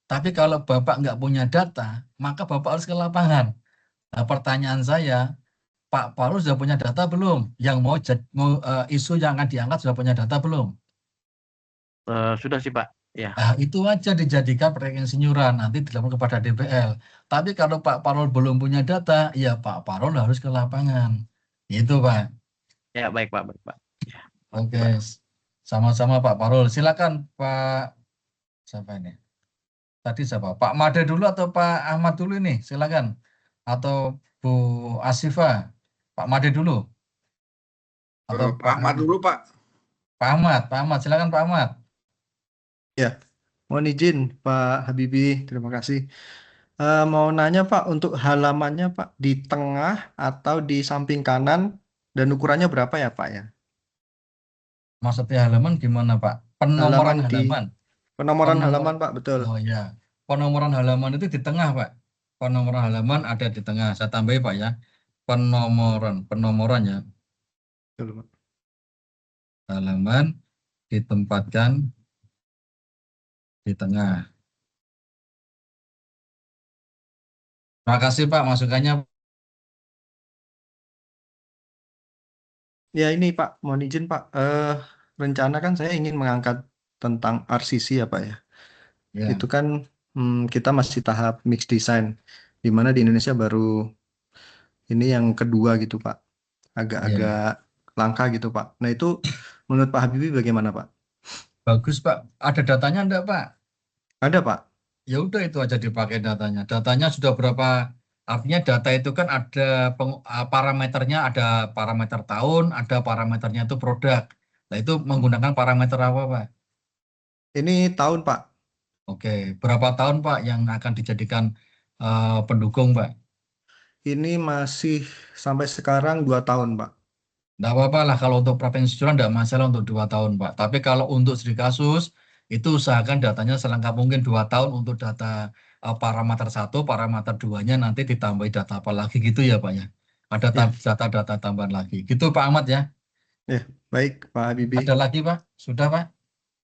Tapi kalau Bapak nggak punya data, maka Bapak harus ke lapangan. Nah, pertanyaan saya, Pak Paul sudah punya data belum? Yang isu yang akan diangkat sudah punya data belum? Sudah sih Pak. Ya. Nah, itu aja dijadikan proyek insinyuran, nanti dilaporkan kepada DPL. Tapi kalau Pak Parul belum punya data, ya Pak Parul harus ke lapangan. Gitu, Pak. Ya, baik Pak, baik Pak. Ya. Oke, Pak. sama-sama Pak Parul. Silakan Pak, siapa ini? Tadi siapa? Pak Made dulu atau Pak Ahmad dulu ini? Silakan. Atau Bu Asifa? Pak Made dulu. Atau Pak Ahmad dulu, Pak. Pak Ahmad, silakan Pak Ahmad. Ya, mohon izin Pak Habibie, terima kasih. Mau nanya Pak, untuk halamannya Pak, di tengah atau di samping kanan dan ukurannya berapa ya Pak ya? Maksudnya halaman gimana Pak? Penomoran halaman. Penomoran halaman Pak, betul. Oh ya, penomoran halaman itu di tengah Pak. Penomoran halaman ada di tengah. Saya tambahin Pak ya. Penomoran ya. Betul, Pak. Halaman ditempatkan di tengah. Terima kasih Pak masukannya. Ya ini Pak, mohon izin Pak. Rencana kan saya ingin mengangkat tentang RCC ya Pak ya. Ya, Itu kan kita masih tahap mix design, di mana di Indonesia baru ini yang kedua gitu Pak. Agak-agak langka gitu Pak. Nah itu menurut Pak Habibie bagaimana Pak? bagus Pak. Ada datanya enggak Pak? Ada Pak. Ya udah itu aja dipakai datanya. Datanya sudah berapa? Artinya data itu kan ada parameternya, ada parameter tahun, ada parameternya itu produk. Nah itu menggunakan parameter apa Pak? Ini tahun Pak. Oke, berapa tahun Pak yang akan dijadikan pendukung Pak? Ini masih sampai sekarang 2 tahun Pak. Nggak apa-apa lah kalau untuk praktek insinyuran nggak masalah untuk 2 tahun Pak. Tapi kalau untuk studi kasus itu usahakan datanya selengkap mungkin 2 tahun untuk data parameter 1, parameter 2-nya nanti ditambahi data apa lagi gitu ya Pak ya. Ada Ya. data-data tambahan lagi. Gitu Pak Ahmad ya. Ya, baik Pak Habibie. Ada lagi Pak? Sudah Pak?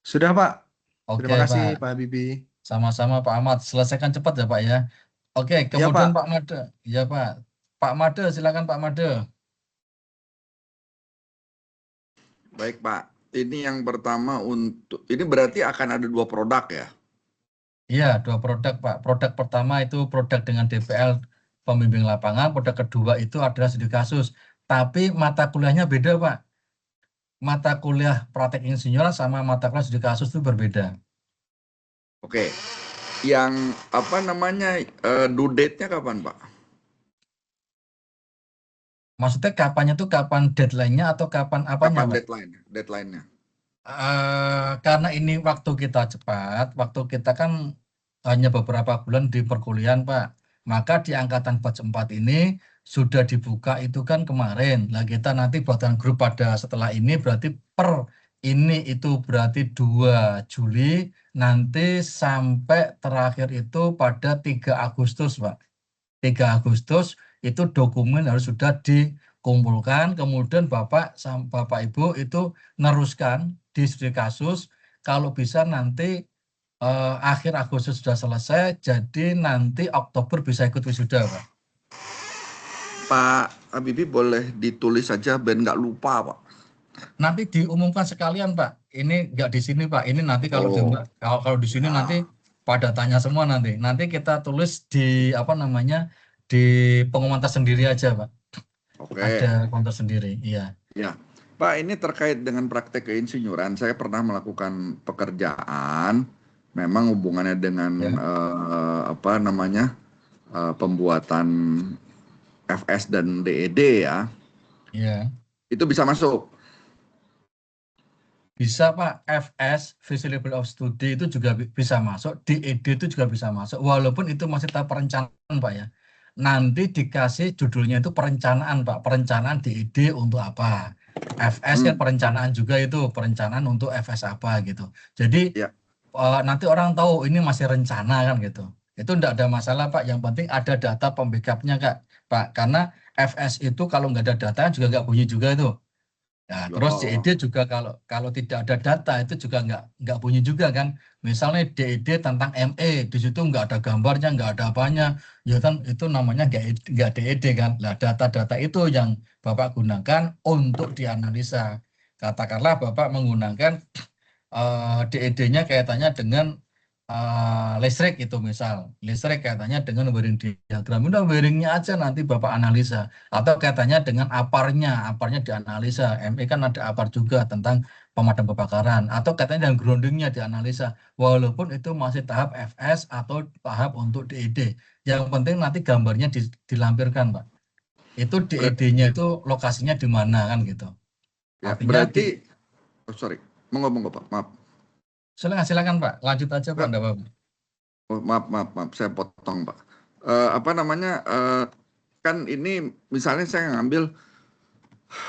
Sudah Pak. Oke Terima kasih Pak. Pak Habibie. Sama-sama Pak Ahmad. Selesaikan cepat ya Pak ya. Oke, kemudian Pak. Pak Made. Ya Pak. Pak Made, silakan Pak Made. Baik, Pak. Ini yang pertama ini berarti akan ada 2 produk ya? Iya, 2 produk, Pak. Produk pertama itu produk dengan DPL pembimbing lapangan, produk kedua itu adalah studi kasus. Tapi mata kuliahnya beda, Pak. Mata kuliah praktek insinyur sama mata kuliah studi kasus itu berbeda. Oke. Yang apa namanya due date-nya kapan, Pak? Maksudnya kapannya tuh kapan deadline-nya atau kapan apanya, Kapan Pak? deadline-nya? Karena ini waktu kita cepat, waktu kita kan hanya beberapa bulan di perkuliahan, Pak. Maka di angkatan batch 4 ini sudah dibuka itu kan kemarin. Lah kita nanti buatan grup pada setelah ini berarti per ini itu berarti 2 Juli nanti sampai terakhir itu pada 3 Agustus, Pak. 3 Agustus itu dokumen harus sudah dikumpulkan, kemudian Bapak Ibu itu neruskan di studi kasus, kalau bisa nanti akhir Agustus sudah selesai, jadi nanti Oktober bisa ikut wisuda, Pak. Pak Habibie boleh ditulis saja biar nggak lupa, Pak. Nanti diumumkan sekalian, Pak. Ini nggak di sini, Pak. Ini nanti kalau kalau di sini nanti pada tanya semua nanti. Nanti kita tulis di apa namanya di pengumuman tersendiri aja, Pak. Oke. Ada konter sendiri, iya. Ya, Pak, ini terkait dengan praktek keinsinyuran. Saya pernah melakukan pekerjaan, memang hubungannya dengan apa namanya pembuatan FS dan DED ya. Iya. Itu bisa masuk. Bisa Pak, FS Feasibility of Study itu juga bisa masuk, DED itu juga bisa masuk, walaupun itu masih tahap perencanaan Pak ya. Nanti dikasih judulnya itu perencanaan Pak, perencanaan DED untuk apa. FS kan perencanaan juga itu, perencanaan untuk FS apa gitu. Jadi nanti orang tahu ini masih rencana kan gitu. Itu enggak ada masalah Pak, yang penting ada data pembackup-nya Kak, Pak. Karena FS itu kalau nggak ada data juga nggak bunyi juga itu. Nah, terus Oh, DED juga kalau tidak ada data itu juga nggak bunyi juga kan. Misalnya DED tentang ME di situ nggak ada gambarnya, nggak ada apanya, ya kan itu namanya nggak DED kan. Nah, data-data itu yang Bapak gunakan untuk dianalisa. Katakanlah Bapak menggunakan DED-nya kaitannya dengan listrik itu misal. Listrik kaitannya dengan wiring diagram. Udah wiringnya aja nanti Bapak analisa. Atau kaitannya dengan aparnya dianalisa. ME kan ada apar juga tentang pemadam kebakaran. Atau kaitannya dengan groundingnya dianalisa. Walaupun itu masih tahap FS atau tahap untuk DED. Yang penting nanti gambarnya dilampirkan, Pak. Itu DED-nya itu lokasinya di mana kan gitu. ya, Artinya berarti, sorry, monggo Pak, maaf. silakan Pak, lanjut aja Pak, enggak apa-apa. Oh, maaf, saya potong Pak. Kan ini misalnya saya ngambil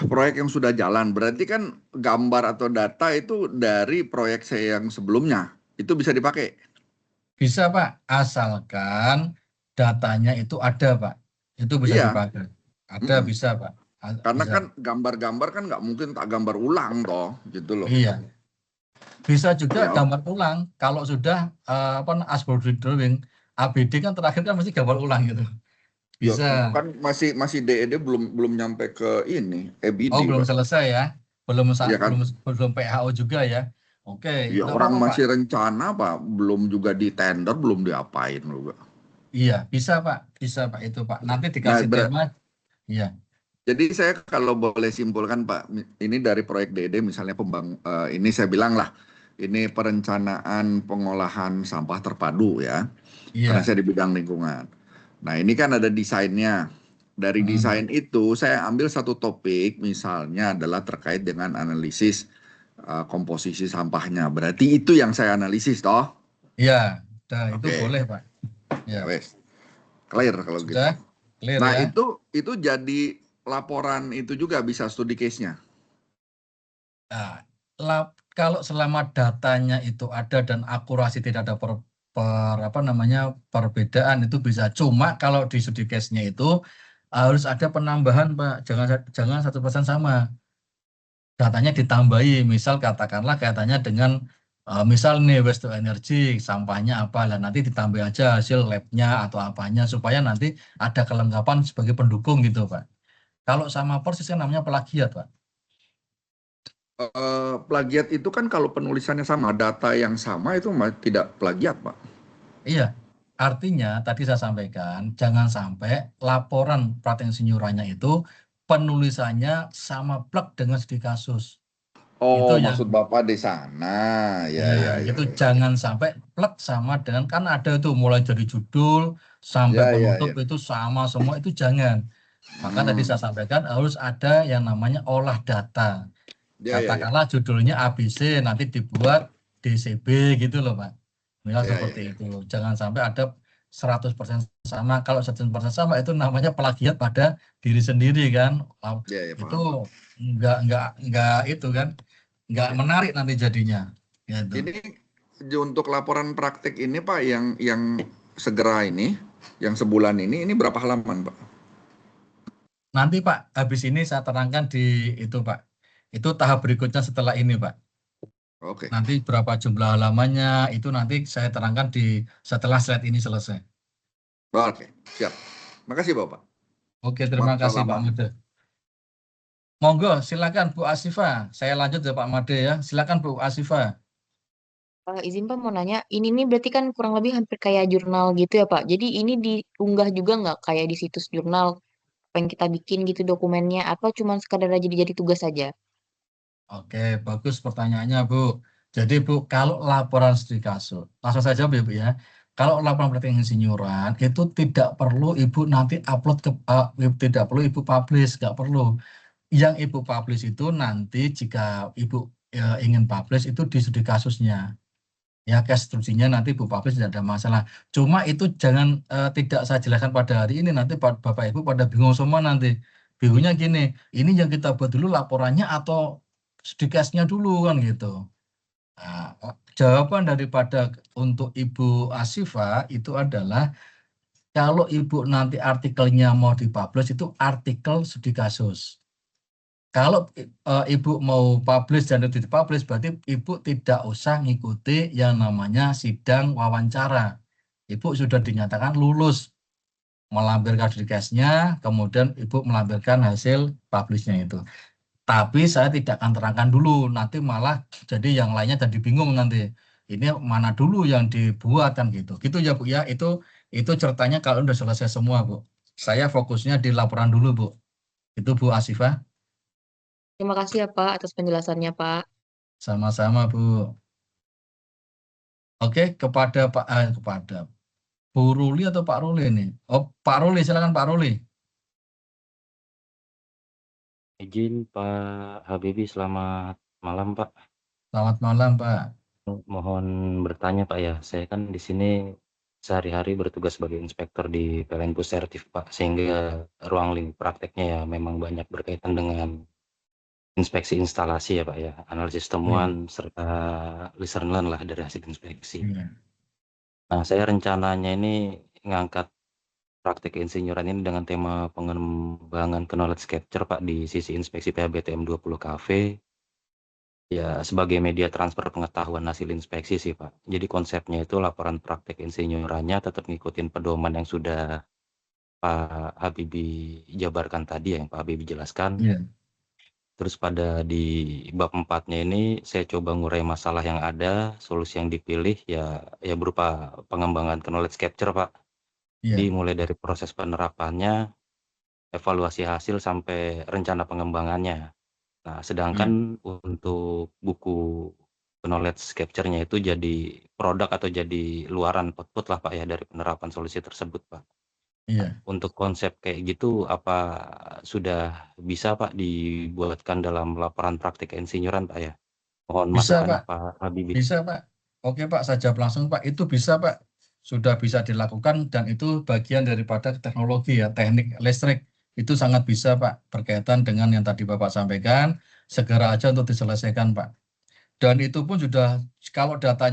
proyek yang sudah jalan, berarti kan gambar atau data itu dari proyek saya yang sebelumnya, itu bisa dipakai? Bisa Pak, asalkan datanya itu ada Pak, itu bisa Iya. dipakai. Ada bisa Pak. Karena Bisa. kan gambar-gambar kan nggak mungkin tak gambar ulang toh, gitu loh. Iya. Bisa juga Ya. gambar ulang kalau sudah asbording drawing, ABD kan terakhir kan mesti gambar ulang gitu. Bisa. Ya, kan masih DED belum nyampe ke ini EBD. Oh, belum Pak. selesai ya. Belum Iya kan? belum PHO juga ya. Oke, Ya, nggak orang apa-apa, Pak. masih rencana Pak, belum juga di tender, belum diapain juga. Iya, bisa Pak itu Pak. Nanti dikasih tema. Iya. Jadi saya kalau boleh simpulkan Pak, ini dari proyek DED misalnya ini saya bilang lah, ini perencanaan pengolahan sampah terpadu ya, karena Iya. saya di bidang lingkungan. Nah ini kan ada desainnya. Dari desain itu saya ambil satu topik, misalnya adalah terkait dengan analisis komposisi sampahnya. Berarti itu yang saya analisis toh? Iya, itu Oke. boleh Pak. Ya. Wes, clear kalau Sudah gitu. clear Nah ya. itu jadi laporan itu juga bisa studi case-nya. Nah, kalau selama datanya itu ada dan akurasi tidak ada perbedaan itu bisa. Cuma kalau di studi case-nya itu harus ada penambahan Pak. Jangan 100% sama. Datanya ditambahi. Misal katakanlah kaitannya dengan misal nih waste to energy, sampahnya apa lah, nanti ditambah aja hasil lab-nya atau apanya supaya nanti ada kelengkapan sebagai pendukung gitu Pak. Kalau sama persis kan namanya plagiat Pak. Plagiat itu kan kalau penulisannya sama, data yang sama itu tidak plagiat Pak. Iya, artinya tadi saya sampaikan jangan sampai laporan praktek insinyurannya itu penulisannya sama plek dengan studi kasus. Oh, Itu maksud Bapak di sana. Ya. itu jangan sampai plek sama dengan, kan ada itu mulai dari judul sampai penutup itu sama semua, itu jangan. Maka tadi saya sampaikan harus ada yang namanya olah data. Katakanlah judulnya ABC, nanti dibuat DCB gitu loh Pak. Misal seperti itu. Jangan sampai ada 100% sama. Kalau 100% sama itu namanya plagiat pada diri sendiri kan. Itu enggak itu kan. Enggak menarik nanti jadinya. Gitu. Ini untuk laporan praktek ini Pak yang segera ini, yang sebulan ini berapa halaman Pak? Nanti Pak, habis ini saya terangkan di itu Pak. Itu tahap berikutnya setelah ini Pak. Oke. Nanti berapa jumlah halamannya itu nanti saya terangkan setelah slide ini selesai. Oke, siap. Makasih Bapak. Oke, terima kasih Pak Made. Monggo, silakan Bu Asifa. Saya lanjut ya Pak Made ya. Silakan Bu Asifa. Izin Pak mau nanya, ini nih berarti kan kurang lebih hampir kayak jurnal gitu ya Pak. Jadi ini diunggah juga nggak kayak di situs jurnal apa yang kita bikin gitu dokumennya, atau cuma sekadar aja jadi tugas saja? Oke, bagus pertanyaannya Bu. Jadi Bu, kalau laporan studi kasus, langsung saja Bu ya. Kalau laporan praktek insinyuran itu tidak perlu Ibu nanti upload tidak perlu Ibu publish, nggak perlu. Yang Ibu publish itu nanti jika Ibu ingin publish itu di studi kasusnya. Ya, case studinya nanti Ibu publish tidak ada masalah. Cuma itu jangan tidak saya jelaskan pada hari ini, nanti Bapak Ibu pada bingung semua nanti. Bingungnya gini, ini yang kita buat dulu laporannya atau studi case-nya dulu kan gitu. Nah, jawaban daripada untuk Ibu Asifa itu adalah kalau Ibu nanti artikelnya mau dipublish itu artikel studi kasus. Kalau Ibu mau publish dan itu dipublish, berarti Ibu tidak usah ngikuti yang namanya sidang wawancara. Ibu sudah dinyatakan lulus melampirkan case-nya, kemudian Ibu melampirkan hasil publish-nya itu. Tapi saya tidak akan terangkan dulu, nanti malah jadi yang lainnya jadi bingung nanti. Ini mana dulu yang dibuat kan gitu. Gitu ya Bu ya, itu ceritanya kalau udah selesai semua Bu. Saya fokusnya di laporan dulu Bu. Itu Bu Asifah. Terima kasih ya Pak atas penjelasannya Pak. Sama-sama Bu. Oke, kepada Bu Ruli atau Pak Ruli ini? Oh, Pak Ruli, silakan Pak Ruli. Izin Pak Habibie, selamat malam Pak. Selamat malam Pak. Mohon bertanya Pak ya, saya kan di sini sehari-hari bertugas sebagai inspektur di PLN Pusertif Pak, sehingga ruang lingkup prakteknya ya memang banyak berkaitan dengan inspeksi instalasi ya Pak ya, analisis temuan serta lesson learn lah dari hasil inspeksi. Iya. Nah, saya rencananya ini ngangkat praktek insinyuran ini dengan tema pengembangan knowledge capture Pak di sisi inspeksi PHBTM 20 KV. Ya, sebagai media transfer pengetahuan hasil inspeksi sih Pak. Jadi konsepnya itu laporan praktek insinyurannya tetap ngikutin pedoman yang sudah Pak Habibie jabarkan tadi ya, yang Pak Habibie jelaskan. Iya. Terus pada di bab 4-nya ini saya coba ngurai masalah yang ada, solusi yang dipilih ya berupa pengembangan knowledge capture Pak. Iya. Jadi mulai dari proses penerapannya, evaluasi hasil sampai rencana pengembangannya. Nah, sedangkan untuk buku knowledge capture-nya itu jadi produk atau jadi luaran output lah Pak ya dari penerapan solusi tersebut Pak. Iya. Untuk konsep kayak gitu apa sudah bisa Pak dibuatkan dalam laporan praktik insinyuran Pak ya? Mohon Bisa masukannya Pak. Pak Habibie. Bisa Pak. Oke Pak, saya jawab langsung Pak. Itu bisa Pak. Sudah bisa dilakukan dan itu bagian daripada teknologi ya, teknik listrik. Itu sangat bisa Pak, berkaitan dengan yang tadi Bapak sampaikan, segera aja untuk diselesaikan Pak. Dan itu pun sudah, kalau data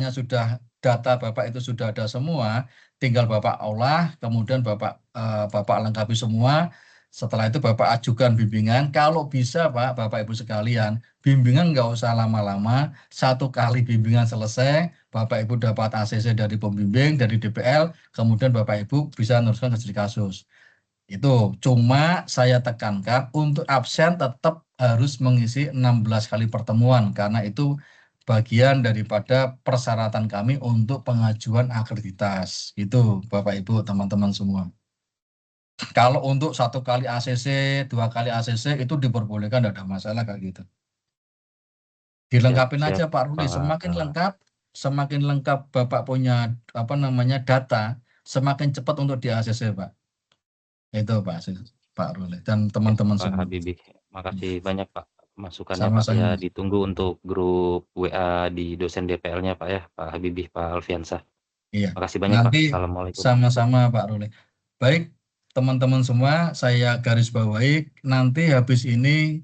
Bapak itu sudah ada semua, tinggal Bapak olah, kemudian Bapak lengkapi semua. Setelah itu Bapak ajukan bimbingan. Kalau bisa Pak, Bapak Ibu sekalian, bimbingan nggak usah lama-lama. 1 kali bimbingan selesai, Bapak Ibu dapat ACC dari pembimbing, dari DPL, kemudian Bapak Ibu bisa meneruskan ke studi kasus. Itu cuma saya tekankan untuk absen tetap harus mengisi 16 kali pertemuan karena itu bagian daripada persyaratan kami untuk pengajuan akreditas. Itu Bapak Ibu teman-teman semua. Kalau untuk 1 kali ACC, 2 kali ACC itu diperbolehkan, tidak ada masalah kayak gitu. Dilengkapin Siap, aja Pak Ruli, semakin lengkap Bapak punya data, semakin cepat untuk di ACC Pak. Itu Pak Ruli dan teman-teman Pak semua. Habibie. Makasih banyak Pak masukannya Pak Sama-sama. ya, ditunggu untuk grup WA di dosen DPL-nya Pak ya, Pak Habibie, Pak Alfiansah. Iya. Makasih banyak Nanti Pak. Assalamualaikum. sama-sama Pak Ruli. Baik teman-teman semua, saya garis bawahi nanti habis ini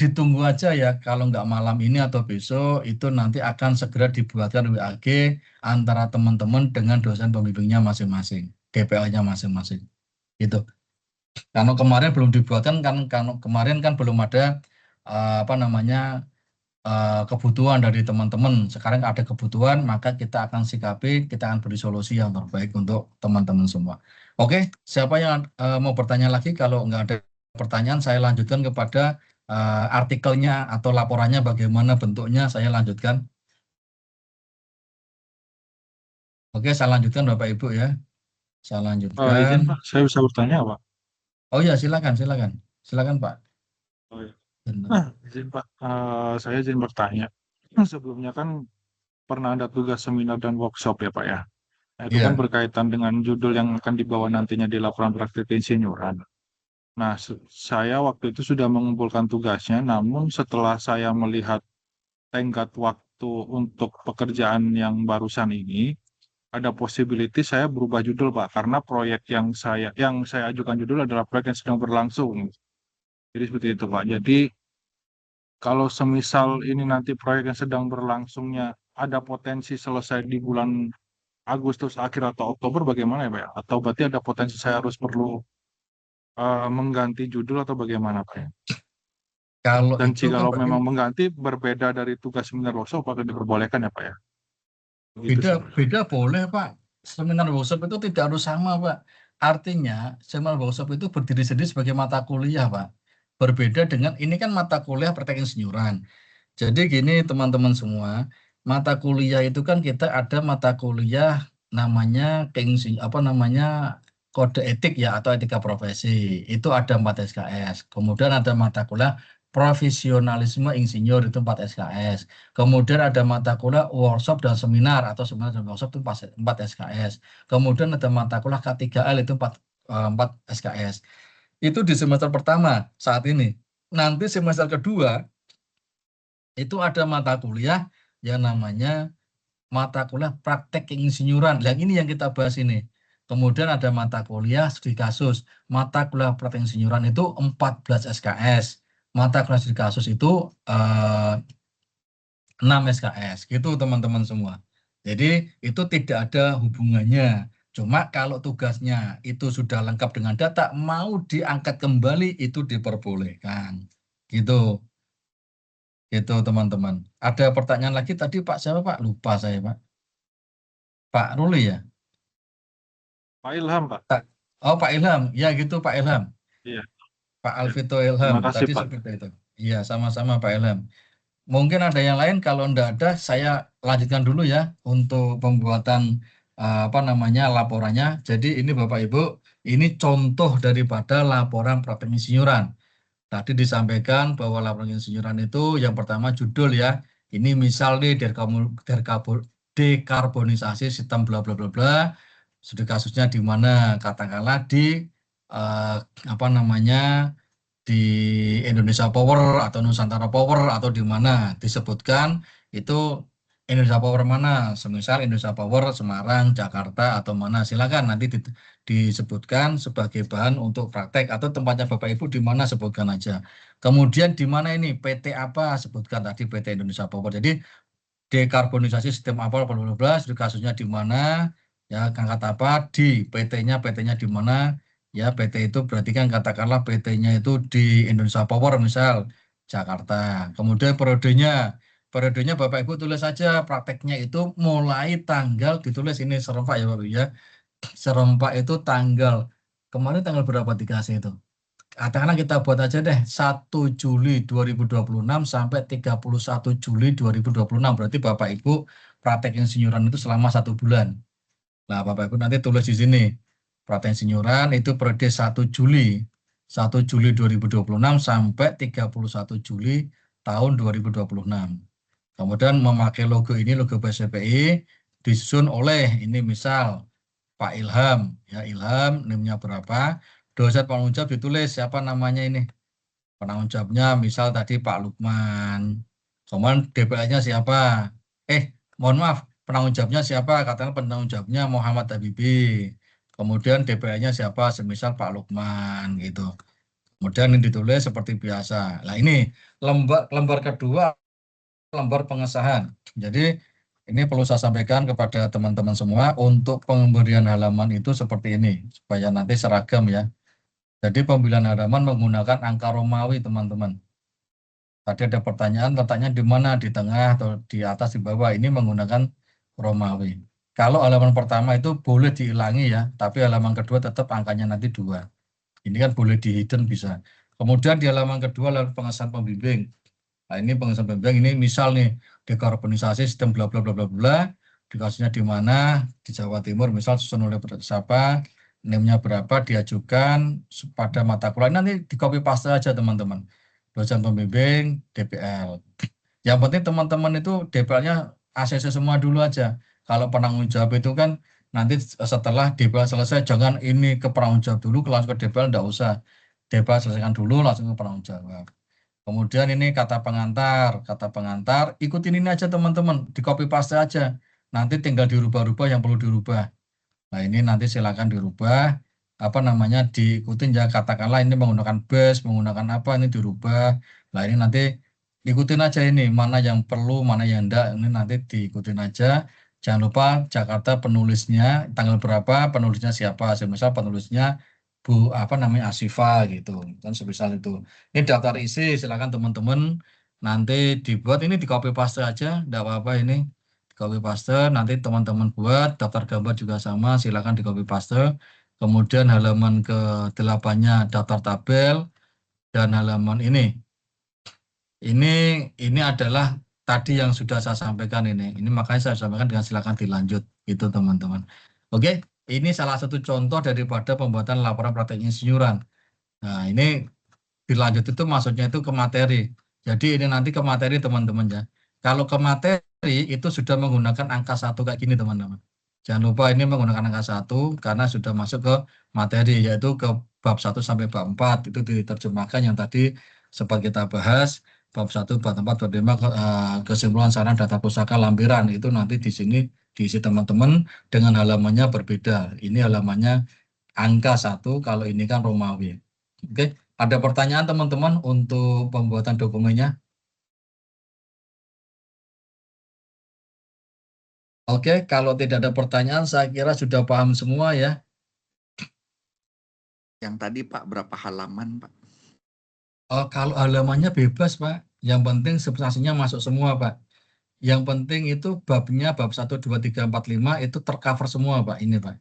ditunggu aja ya, kalau nggak malam ini atau besok itu nanti akan segera dibuatkan WAG antara teman-teman dengan dosen pembimbingnya masing-masing, DPL-nya masing-masing. Gitu. Karena kemarin belum dibuatkan kan, kemarin kan belum ada kebutuhan dari teman-teman. Sekarang ada kebutuhan, maka kita akan sikapi, kita akan beri solusi yang terbaik untuk teman-teman semua. Oke, siapa yang mau bertanya lagi? Kalau nggak ada pertanyaan, saya lanjutkan kepada artikelnya atau laporannya bagaimana bentuknya, saya lanjutkan. Oke, saya lanjutkan Bapak Ibu ya. Saya lanjutkan. Izin Pak, saya bisa bertanya Pak? Oh ya, silakan Pak. Oh, iya. Nah, izin Pak, saya izin bertanya. Sebelumnya kan pernah ada tugas seminar dan workshop ya Pak ya. Nah, itu kan berkaitan dengan judul yang akan dibawa nantinya di laporan praktik insinyuran. Nah, saya waktu itu sudah mengumpulkan tugasnya, namun setelah saya melihat tenggat waktu untuk pekerjaan yang barusan ini, ada possibility saya berubah judul Pak, karena proyek yang saya ajukan judul adalah proyek yang sedang berlangsung. Jadi seperti itu Pak. Jadi kalau semisal ini nanti proyek yang sedang berlangsungnya ada potensi selesai di bulan Agustus akhir atau Oktober, bagaimana ya Pak? Atau berarti ada potensi saya harus perlu mengganti judul atau bagaimana Pak? Kalau Dan itu kan jikalau berarti memang mengganti berbeda dari tugas seminar workshop, apakah diperbolehkan ya Pak ya? Begitu sih. beda boleh Pak. Seminar workshop itu tidak harus sama Pak. Artinya seminar workshop itu berdiri sendiri sebagai mata kuliah Pak. Berbeda dengan ini kan mata kuliah praktek insinyuran. Jadi gini teman-teman semua, mata kuliah itu kan kita ada mata kuliah namanya kode etik ya atau etika profesi. Itu ada 4 SKS. Kemudian ada mata kuliah profesionalisme insinyur itu 4 SKS. Kemudian ada mata kuliah workshop dan seminar atau seminar dan workshop itu 4 SKS. Kemudian ada mata kuliah K3L itu 4 SKS. Itu di semester pertama saat ini. Nanti semester kedua itu ada mata kuliah yang namanya mata kuliah praktek keinsinyuran. Yang ini yang kita bahas ini. Kemudian ada mata kuliah studi kasus. Mata kuliah praktek insinyuran itu 14 SKS. Mata kuliah studi kasus itu 6 SKS. Gitu teman-teman semua. Jadi itu tidak ada hubungannya. Cuma kalau tugasnya itu sudah lengkap dengan data, mau diangkat kembali itu diperbolehkan. Gitu. Itu teman-teman. Ada pertanyaan lagi tadi Pak siapa Pak? Lupa saya Pak. Pak Ruli ya? Pak Ilham Pak. Oh Pak Ilham, ya gitu Pak Ilham. Iya. Pak Alvito Ilham, Terima kasih tadi Pak. seperti itu. Iya sama-sama Pak Ilham. Mungkin ada yang lain, kalau enggak ada saya lanjutkan dulu ya untuk pembuatan laporannya. Jadi ini Bapak Ibu, ini contoh daripada laporan praktek insinyuran. Tadi disampaikan bahwa laporan insinyuran itu yang pertama judul ya. Ini misal nih dekarbonisasi sistem bla bla bla bla. Studi kasusnya di mana? Katakanlah di di Indonesia Power atau Nusantara Power atau di mana disebutkan itu Indonesia Power mana, semisal Indonesia Power Semarang, Jakarta atau mana, silakan nanti disebutkan sebagai bahan untuk praktek atau tempatnya Bapak Ibu di mana sebutkan aja. Kemudian di mana ini PT apa sebutkan tadi PT Indonesia Power. Jadi dekarbonisasi sistem apa bla bla bla, kasusnya di mana, ya angkat apa di PT-nya di mana. Ya, PT itu berarti kan katakanlah PT-nya itu di Indonesia Power misal Jakarta. Kemudian periodenya Bapak Ibu tulis saja prakteknya itu mulai tanggal ditulis ini serempak ya Bapak Ibu ya. Serempak itu kemarin tanggal berapa dikasih itu? Katakanlah kita buat aja deh 1 Juli 2026 sampai 31 Juli 2026. Berarti Bapak Ibu praktek insinyuran itu selama 1 bulan. Nah, Bapak Ibu nanti tulis di sini. Praktek insinyuran itu periode 1 Juli 2026 sampai 31 Juli tahun 2026. Kemudian memakai logo ini, logo BCPI, disusun oleh ini misal Pak Ilham. Ya, Ilham, NIM-nya berapa? Dosen penanggung jawab ditulis siapa namanya ini. Penanggung jawabnya misal tadi Pak Lukman. Kemudian DPL-nya siapa? Mohon maaf, penanggung jawabnya siapa? Katakan penanggung jawabnya Muhammad Habibi. Kemudian DPL-nya siapa? Semisal Pak Lukman gitu. Kemudian ini ditulis seperti biasa. Nah ini lembar kedua, lembar pengesahan. Jadi ini perlu saya sampaikan kepada teman-teman semua untuk pemberian halaman itu seperti ini supaya nanti seragam ya. Jadi pembelian halaman menggunakan angka Romawi teman-teman. Tadi ada pertanyaan letaknya di mana, di tengah atau di atas, di bawah. Ini menggunakan Romawi. Kalau halaman pertama itu boleh diulangi ya, tapi halaman kedua tetap angkanya nanti 2. Ini kan boleh di hidden bisa. Kemudian di halaman kedua lalu pengesahan pembimbing. Nah ini pengesahan pembimbing ini misal nih dekarbonisasi sistem bla bla bla bla bla, dikasihnya di mana, di Jawa Timur misal susun oleh siapa, NIM-nya berapa, diajukan pada mata kuliah, nanti di copy paste aja teman-teman. Dosen pembimbing, DPL. Yang penting teman-teman itu DPL-nya ACC semua dulu aja. Kalau penanggung jawab itu kan nanti setelah DPL selesai, jangan ini ke penanggung jawab dulu, langsung ke DPL, enggak usah. DPL selesaikan dulu, langsung ke penanggung jawab. Kemudian ini kata pengantar, ikutin ini aja teman-teman, di copy paste aja. Nanti tinggal dirubah-rubah yang perlu dirubah. Nah ini nanti silakan dirubah, diikutin ya, katakanlah ini menggunakan bus, menggunakan apa, ini dirubah. Nah ini nanti ikutin aja ini, mana yang perlu, mana yang enggak, ini nanti diikutin aja. Jangan lupa Jakarta penulisnya, tanggal berapa, penulisnya siapa, misal penulisnya Asifa gitu kan sebesar itu. Ini daftar isi, silakan teman-teman nanti dibuat, ini di copy paste aja, enggak apa-apa ini. Di copy paste nanti teman-teman buat, daftar gambar juga sama, silakan di copy paste. Kemudian halaman ke-8-nya daftar tabel, dan halaman ini adalah tadi yang sudah saya sampaikan ini. Ini makanya saya sampaikan dengan silakan dilanjut gitu teman-teman. Oke, ini salah satu contoh daripada pembuatan laporan praktek insinyuran. Nah, ini dilanjut itu maksudnya itu ke materi. Jadi ini nanti ke materi teman-teman ya. Kalau ke materi itu sudah menggunakan angka 1 kayak gini teman-teman. Jangan lupa ini menggunakan angka 1 karena sudah masuk ke materi, yaitu ke bab 1 sampai bab 4 itu diterjemahkan yang tadi sempat kita bahas. Bab 1, bab 4, bab 5, kesimpulan saran data pusaka lampiran itu nanti di sini diisi teman-teman dengan halamannya berbeda. Ini halamannya angka 1, kalau ini kan Romawi. Oke, ada pertanyaan teman-teman untuk pembuatan dokumennya? Oke, kalau tidak ada pertanyaan saya kira sudah paham semua ya. Yang tadi Pak, berapa halaman Pak? Oh, kalau halamannya bebas Pak, yang penting substansinya masuk semua Pak. Yang penting itu babnya, bab 1, 2, 3, 4, 5 itu tercover semua Pak, ini Pak.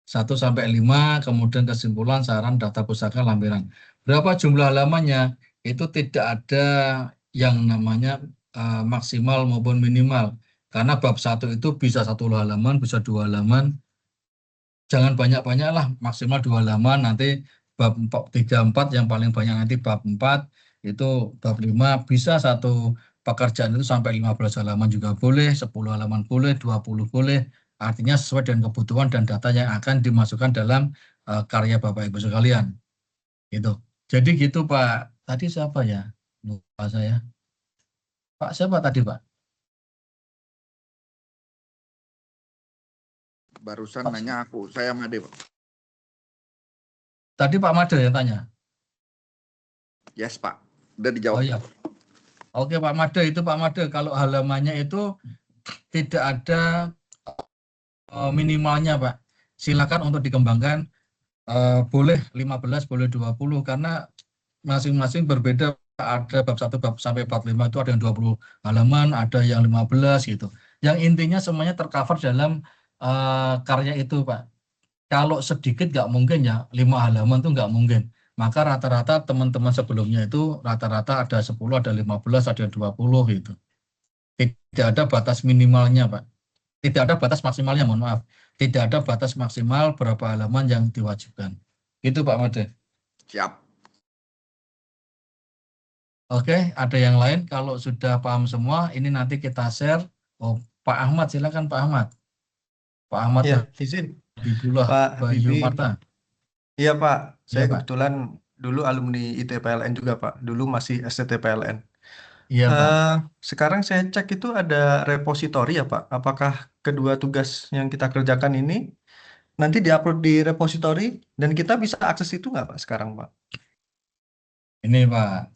1 sampai 5, kemudian kesimpulan, saran, data pusaka, lampiran. Berapa jumlah halamannya? Itu tidak ada yang namanya maksimal maupun minimal. Karena bab 1 itu bisa 1 halaman, bisa 2 halaman. Jangan banyak-banyak lah, maksimal 2 halaman, nanti bab 3, 4 yang paling banyak nanti bab 4, itu bab 5, bisa 1 pekerjaan itu sampai 15 halaman juga boleh, 10 halaman boleh, 20 boleh. Artinya sesuai dengan kebutuhan dan data yang akan dimasukkan dalam karya Bapak Ibu sekalian. Gitu. Jadi gitu Pak. Tadi siapa ya? Lupa saya. Pak siapa tadi Pak? Barusan nanya aku, saya Made Pak. Tadi Pak Made yang tanya? Yes Pak, udah dijawab. Oh iya. Oke Pak Made, itu Pak Made kalau halamannya itu tidak ada minimalnya Pak. Silakan untuk dikembangkan, boleh 15, boleh 20 karena masing-masing berbeda. Ada bab 1 bab sampai 45 itu ada yang 20 halaman, ada yang 15 gitu. Yang intinya semuanya tercover dalam karya itu Pak. Kalau sedikit nggak mungkin ya, 5 halaman itu nggak mungkin. Maka rata-rata teman-teman sebelumnya itu rata-rata ada 10, ada 15, ada 20 gitu. Tidak ada batas minimalnya Pak. Tidak ada batas maksimalnya, mohon maaf. Tidak ada batas maksimal berapa halaman yang diwajibkan. Itu Pak Made. Siap. Oke, ada yang lain? Kalau sudah paham semua, ini nanti kita share. Oh, Pak Ahmad, silakan Pak Ahmad. Pak Ahmad Ya, izin. Habibullah Pak Bayu Habibie. Marta. Iya Pak, saya Iya, Pak. kebetulan dulu alumni ITPLN juga Pak. Dulu masih STTPLN. Iya, Pak. Sekarang saya cek itu ada repositori ya Pak. Apakah kedua tugas yang kita kerjakan ini nanti diupload di repositori dan kita bisa akses itu nggak Pak sekarang Pak? Ini Pak,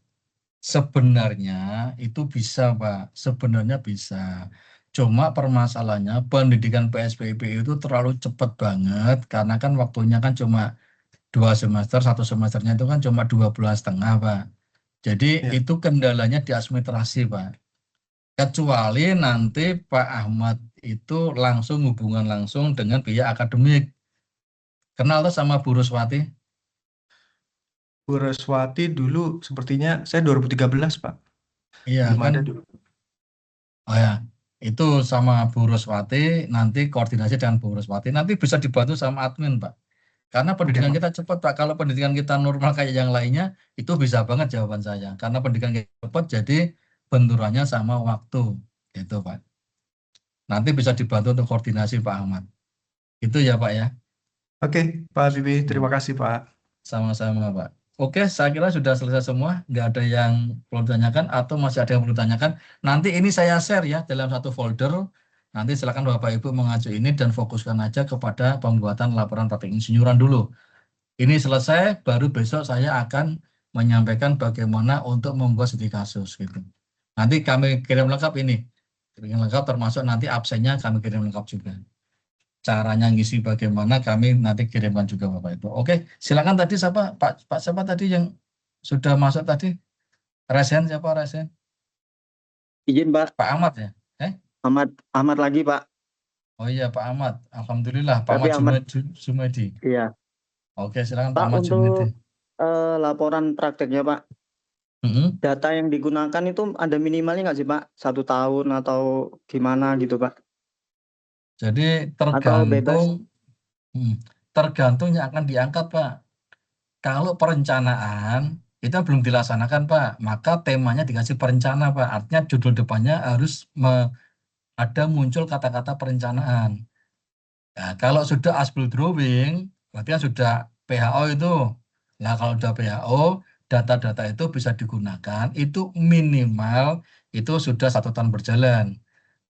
sebenarnya itu bisa Pak, sebenarnya bisa. Cuma permasalahannya pendidikan PSPP itu terlalu cepat banget karena kan waktunya kan cuma 2 semester, 1 semesternya itu kan cuma 2 bulan setengah Pak. Jadi Ya. itu kendalanya di administrasi Pak. Kecuali nanti Pak Ahmad itu langsung hubungan langsung dengan pihak akademik. Kenal tuh sama Bu Ruswati? Bu Reswati dulu sepertinya saya 2013 Pak. Iya Belum kan? ada dulu. Oh ya, itu sama Bu Ruswati, nanti koordinasi dengan Bu Ruswati, nanti bisa dibantu sama admin Pak. Karena pendidikan Pak. kita cepat Pak, kalau pendidikan kita normal kayak yang lainnya, itu bisa banget jawaban saya. Karena pendidikan kita cepat, jadi benturannya sama waktu, gitu Pak. Nanti bisa dibantu untuk koordinasi Pak Ahmad. Itu ya Pak ya. Oke, Pak Habibie, terima kasih Pak. Sama-sama Pak. Oke, saya kira sudah selesai semua. Nggak ada yang perlu ditanyakan atau masih ada yang perlu ditanyakan. Nanti ini saya share ya dalam satu folder. Nanti silakan Bapak Ibu mengacu ini dan fokuskan aja kepada pembuatan laporan praktik insinyuran dulu. Ini selesai, baru besok saya akan menyampaikan bagaimana untuk membuat studi kasus gitu. Nanti kami kirim lengkap ini. Kirim lengkap termasuk nanti absennya kami kirim lengkap juga. caranya ngisi bagaimana kami nanti kirimkan juga Bapak Ibu. Oke, silakan tadi siapa Pak siapa tadi yang sudah masuk tadi? Resen siapa Resen? Izin Pak, Pak Ahmad ya? Ahmad lagi Pak. Oh iya Pak Ahmad. Alhamdulillah Pak Tapi Ahmad Ahmad, Jumedi. iya. Oke, silakan Pak Pak, Ahmad Jumedi. untuk laporan prakteknya Pak, Mm-mm. data yang digunakan itu ada minimalnya nggak sih Pak? 1 tahun atau gimana gitu Pak? Jadi Atau bebas? tergantung yang akan diangkat Pak. Kalau perencanaan itu belum dilaksanakan Pak, maka temanya dikasih perencana Pak. Artinya judul depannya harus ada muncul kata-kata perencanaan. Nah, kalau sudah asbel drawing, berarti kan sudah PHO itu. Nah, kalau sudah PHO, data-data itu bisa digunakan. Itu minimal itu sudah 1 tahun berjalan.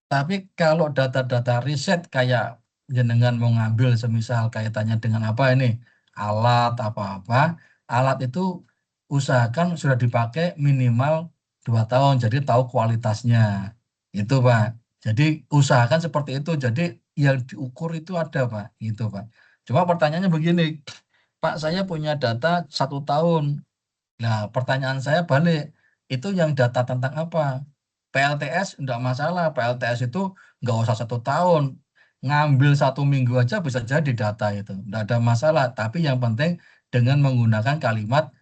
Tapi kalau data-data riset kayak jenengan mau ngambil semisal kaitannya dengan apa ini alat apa-apa, alat itu usahakan sudah dipakai minimal 2 tahun, jadi tahu kualitasnya. Itu Pak. Jadi usahakan seperti itu. Jadi yang diukur itu ada Pak. Gitu Pak. Cuma pertanyaannya begini, Pak saya punya data 1 tahun. Nah, pertanyaan saya balik, itu yang data tentang apa? PLTS enggak masalah, PLTS itu enggak usah 1 tahun, ngambil 1 minggu aja bisa jadi data itu, enggak ada masalah. Tapi yang penting dengan menggunakan kalimat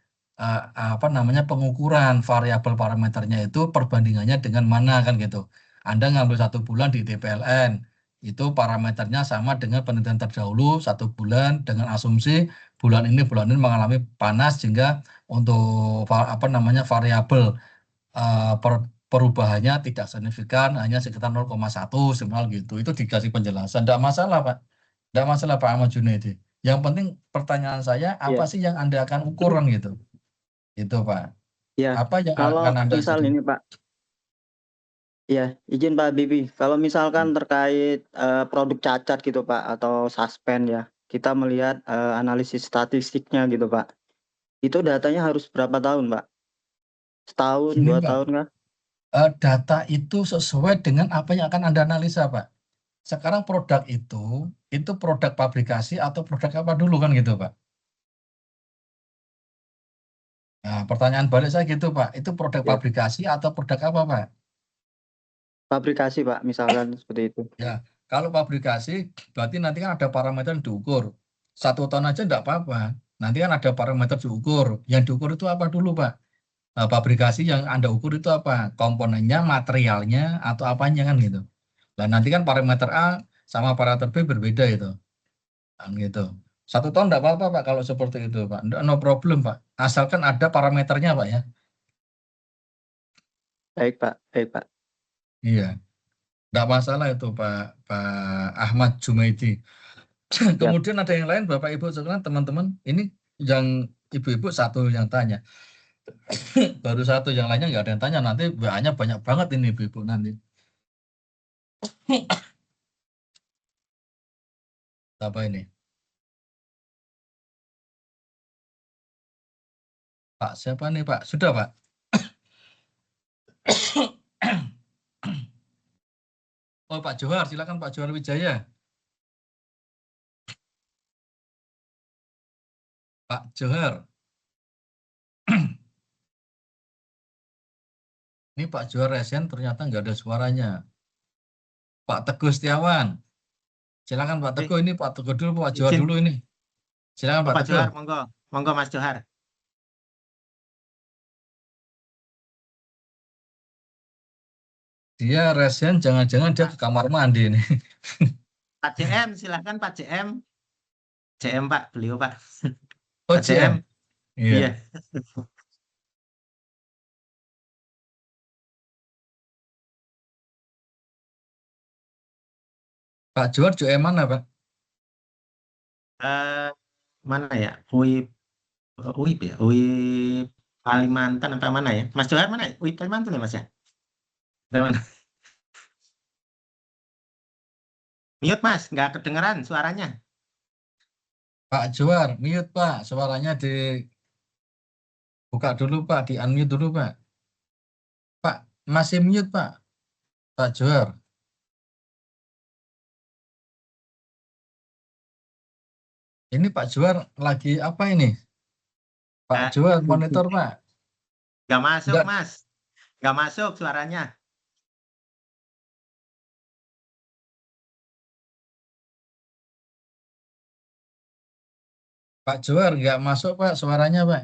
pengukuran variabel parameternya itu perbandingannya dengan mana kan gitu. Anda ngambil 1 bulan di TPLN, itu parameternya sama dengan penelitian terdahulu 1 bulan dengan asumsi bulan ini mengalami panas sehingga untuk variabel perubahannya tidak signifikan, hanya sekitar 0,1 semal gitu. Itu dikasih penjelasan, tidak masalah Pak, tidak masalah Pak Ahmad Junaidi. Yang penting pertanyaan saya apa sih yang Anda akan ukuran gitu, itu Pak. Ya, Apa yang kalau akan Anda misal ini Pak, ya izin Pak Bibi, kalau misalkan terkait produk cacat gitu Pak atau suspend ya, kita melihat analisis statistiknya gitu Pak. Itu datanya harus berapa tahun Pak? Setahun, Gini, 2 Pak, tahun kah? data itu sesuai dengan apa yang akan Anda analisa Pak. Sekarang produk itu produk pabrikasi atau produk apa dulu kan gitu Pak. Nah, pertanyaan balik saya gitu Pak, itu produk Ya. pabrikasi atau produk apa Pak? Pabrikasi Pak, misalkan seperti itu. Ya, kalau pabrikasi berarti nanti kan ada parameter yang diukur. 1 tahun aja enggak apa-apa. Nanti kan ada parameter diukur. Yang diukur itu apa dulu Pak? Nah, pabrikasi yang Anda ukur itu apa? Komponennya, materialnya, atau apanya kan gitu. Dan nanti kan parameter A sama parameter B berbeda itu. Kan gitu. 1 tahun enggak apa-apa Pak kalau seperti itu Pak. No problem Pak. Asalkan ada parameternya Pak ya. Baik Pak, baik Pak. Iya. Enggak masalah itu Pak Ahmad Jumaidi. Kemudian ada yang lain Bapak Ibu sekalian teman-teman. Ini yang ibu-ibu satu yang tanya. Baru satu, yang lainnya nggak ada yang tanya. Nanti banyak banget ini ibu-ibu nanti. Apa ini? Pak siapa nih Pak? Sudah Pak? Oh Pak Johar, silakan Pak Johar Wijaya. Pak Johar. Ini Pak Johar Resen ternyata nggak ada suaranya. Pak Teguh Setiawan. Silakan Pak Teguh, ini Pak Teguh dulu, Pak Johar Izin. dulu ini. Silakan Pak Pak Teguh. Johar, monggo Mas Johar. Dia Resen, jangan-jangan dia ke kamar mandi nih. Pak JM, silahkan Pak JM. JM Pak, beliau Pak. Oh Pak JM. Iya. Iya. Pak Johar JM mana Pak? Mana ya? UIP ya? UIP Kalimantan apa mana ya? Mas Johar mana? UIP Kalimantan ya Mas ya? Dari mana? Mute Mas, nggak kedengeran suaranya. Pak Johar, mute Pak, suaranya buka dulu Pak, di unmute dulu Pak. Pak, masih mute Pak. Pak Johar. Ini Pak Juar lagi apa ini? Pak Eh, Juar monitor Pak. nggak masuk, Enggak, Mas. Nggak masuk suaranya. Pak Juar nggak masuk Pak suaranya Pak.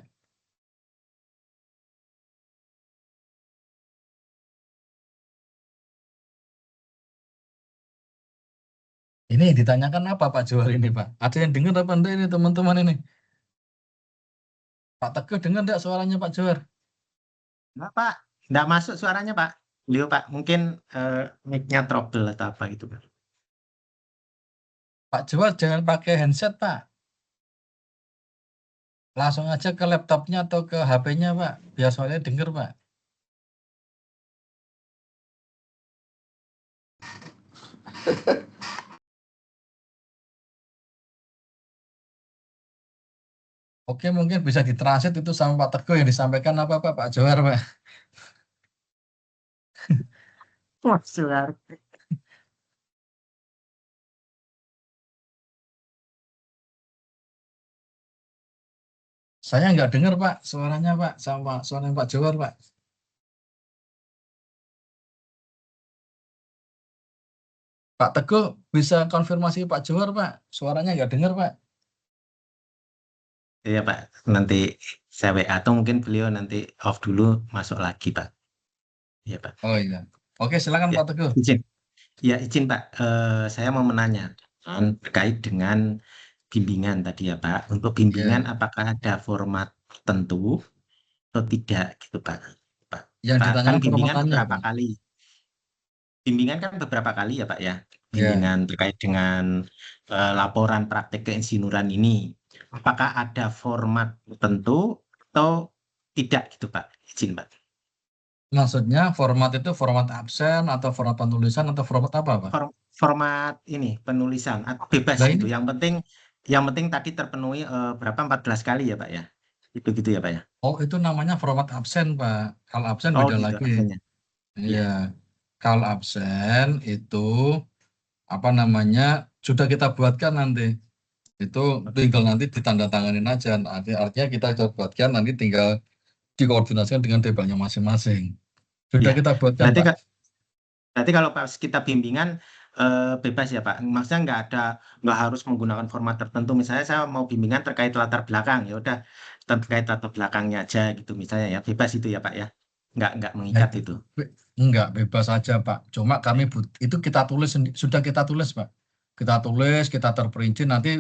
Ini ditanyakan apa Pak Juar ini Pak? Ada yang dengar apa enggak ini teman-teman ini? Pak Teguh dengar enggak suaranya Pak Juar? Nggak, Pak. Nggak masuk suaranya, Pak. Beliau, Pak. Mungkin mic-nya trouble atau apa gitu, Pak. Pak Juar jangan pakai handset Pak. Langsung aja ke laptopnya atau ke HP-nya Pak. Biar soalnya denger Pak. Oke, mungkin bisa ditranslate itu sama Pak Teguh yang disampaikan apa Pak Juar Pak. Mas Juar. Saya nggak dengar Pak suaranya Pak sama suara Pak Juar Pak. Pak Teguh bisa konfirmasi Pak Juar Pak. Suaranya nggak dengar Pak. Iya, Pak. Nanti saya WA atau mungkin beliau nanti off dulu masuk lagi, Pak. Iya, Pak. Oh iya. Oke, silakan Ya, Pak Teguh. izin. Ya, izin, Pak. Saya mau menanyakan terkait dengan bimbingan tadi ya, Pak. Untuk bimbingan apakah ada format tertentu atau tidak gitu, Pak? Yang Pak, kan ditanyakan bimbingan formatannya beberapa Pak. kali. Bimbingan kan beberapa kali ya, Pak ya. Bimbingan terkait dengan laporan praktek keinsinyuran ini. Apakah ada format tertentu atau tidak gitu, Pak? Izin, Pak. Maksudnya format itu format absen atau format penulisan atau format apa Pak? Format ini penulisan bebas Nah, gitu. ini Yang penting tadi terpenuhi berapa 14 kali ya, Pak ya. Itu gitu ya, Pak ya. oh itu namanya format absen Pak. Kalau absen Oh beda gitu lagi. absennya. Iya. Kalau absen itu apa namanya sudah kita buatkan nanti. Itu tinggal nanti ditandatanganin aja. Artinya kita buatkan nanti tinggal dikoordinasikan dengan debelnya masing-masing. Sudah Ya. kita buatkan Pak. Berarti kalau pas kita bimbingan bebas ya Pak. Maksudnya nggak harus menggunakan format tertentu. Misalnya saya mau bimbingan terkait latar belakang, ya udah terkait latar belakangnya aja gitu misalnya ya. Bebas itu ya Pak ya. Nggak mengikat itu. Enggak, bebas aja Pak. Cuma kami itu kita tulis, sudah kita tulis Pak. Kita tulis, kita terperinci, nanti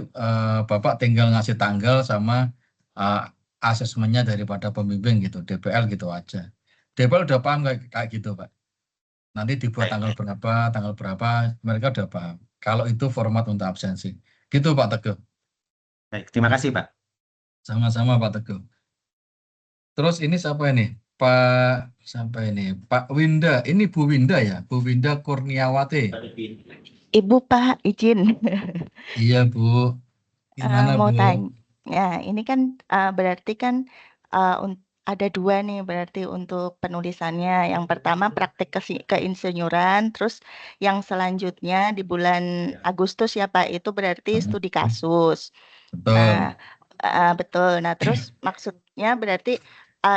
Bapak tinggal ngasih tanggal sama asesmennya daripada pembimbing gitu, DPL gitu aja. DPL udah paham kayak gitu Pak. Nanti dibuat tanggal berapa, mereka udah paham. Kalau itu format untuk absensi. Gitu Pak Teguh. Baik, terima kasih Pak. Sama-sama Pak Teguh. Terus ini siapa ini? Pak Winda. Ini Bu Winda ya? Bu Winda Kurniawati. Ibu Pak, izin. Iya Bu. Gimana mau Bu? tanya. Ya, ini kan berarti kan ada dua nih berarti untuk penulisannya. Yang pertama praktik keinsinyuran, terus yang selanjutnya di bulan Agustus ya Pak, itu berarti studi kasus. Betul. Nah, betul. Nah, terus maksudnya berarti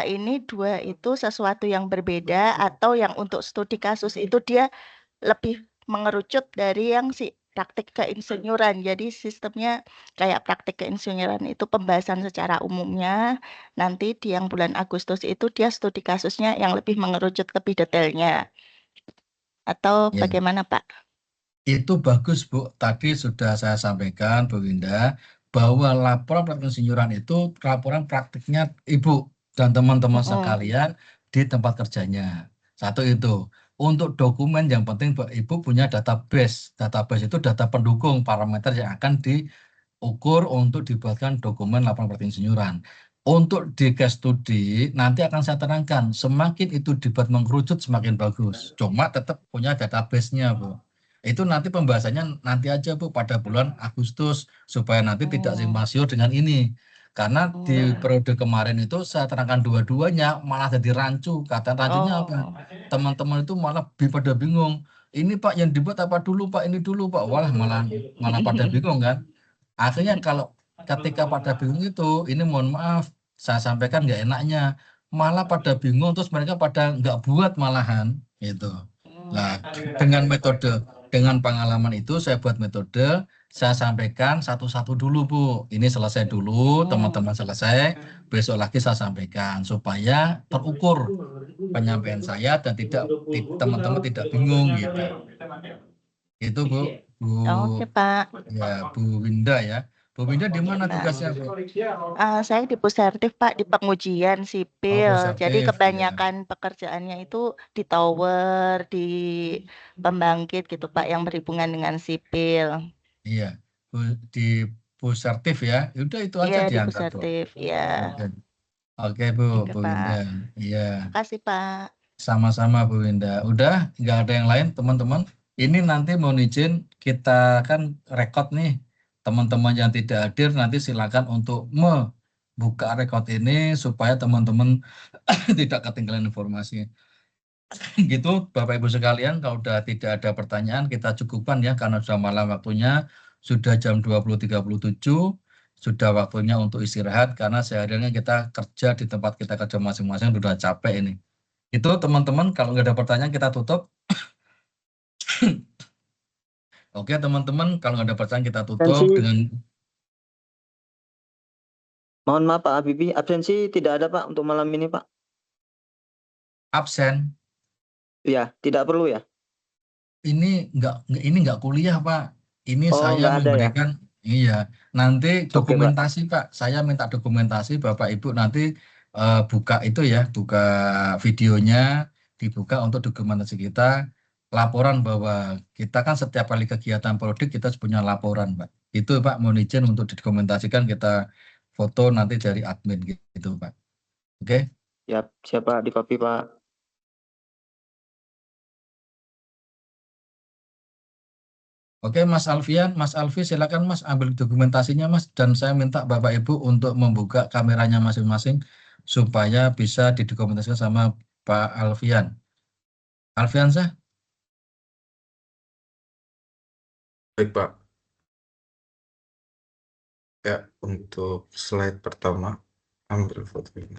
ini dua itu sesuatu yang berbeda atau yang untuk studi kasus itu dia lebih mengerucut dari yang si praktik keinsinyuran. Jadi sistemnya kayak praktik keinsinyuran itu pembahasan secara umumnya. Nanti di yang bulan Agustus itu dia studi kasusnya yang lebih mengerucut lebih detailnya. Atau bagaimana Pak? Itu bagus Bu. Tadi sudah saya sampaikan Bu Winda bahwa laporan praktik keinsinyuran itu laporan praktiknya Ibu dan teman-teman sekalian di tempat kerjanya. Satu itu. Untuk dokumen yang penting Ibu punya database. Database itu data pendukung parameter yang akan diukur untuk dibuatkan dokumen laporan praktik keinsinyuran. Untuk di case study nanti akan saya terangkan. Semakin itu dibuat mengerucut semakin bagus. Cuma tetap punya database-nya Bu. Itu nanti pembahasannya nanti aja Bu pada bulan Agustus supaya nanti tidak simpang siur dengan ini. Karena di periode kemarin itu saya terangkan dua-duanya malah jadi rancu. Kata rancunya apa? Teman-teman itu malah pada bingung. Ini Pak yang dibuat apa dulu Pak? Ini dulu Pak. Malah pada bingung kan. Akhirnya kalau ketika pada bingung itu, ini mohon maaf, saya sampaikan nggak enaknya, malah pada bingung terus mereka pada nggak buat malahan gitu. Nah, dengan pengalaman itu saya buat metode, saya sampaikan satu-satu dulu Bu. Ini selesai dulu, teman-teman selesai, besok lagi saya sampaikan supaya terukur penyampaian saya dan teman-teman tidak bingung gitu. Itu Bu. Oke Pak. Ya, Bu Winda ya. Bu Winda di mana tugasnya Bu? Saya di Pusertif Pak, di pengujian sipil. Jadi Pusertif, kebanyakan pekerjaannya itu di tower, di pembangkit gitu Pak, yang berhubungan dengan sipil. Iya, di Pusertif ya. Udah itu aja Iya, di diangkat Bu. Pusertif, ya. Oke Bu, Oke, Bu Pak. Winda. Iya. Makasih Pak. Sama-sama Bu Winda. Udah, nggak ada yang lain teman-teman. Ini nanti mohon izin kita kan rekod nih. Teman-teman yang tidak hadir nanti silakan untuk membuka rekod ini supaya teman-teman tidak ketinggalan informasi. Gitu Bapak Ibu sekalian, kalau udah tidak ada pertanyaan kita cukupkan ya karena sudah malam waktunya, sudah jam 20.37, sudah waktunya untuk istirahat karena sehariannya kita kerja di tempat kita kerja masing-masing sudah capek ini. Itu teman-teman kalau nggak ada pertanyaan kita tutup. Oke teman-teman kalau nggak ada pertanyaan kita tutup dengan. Mohon maaf Pak Habibie, absensi tidak ada Pak untuk malam ini Pak. Absen. Ya, tidak perlu ya. Ini nggak kuliah Pak. Ini saya nggak ada ya? memberikan iya. Nanti Oke, dokumentasi Pak. Saya minta dokumentasi Bapak Ibu nanti buka itu ya, buka videonya, dibuka untuk dokumentasi kita. Laporan bahwa kita kan setiap kali kegiatan produk kita punya laporan Pak. Itu Pak mohon izin untuk didokumentasikan kita foto nanti dari admin gitu Pak. Oke? Siapa di copy Pak? Oke Mas Alfian, Mas Alfi silakan Mas ambil dokumentasinya Mas dan saya minta Bapak Ibu untuk membuka kameranya masing-masing supaya bisa didokumentasikan sama Pak Alfian. Alfiansah? Baik, Pak. Ya, untuk slide pertama, ambil foto ini.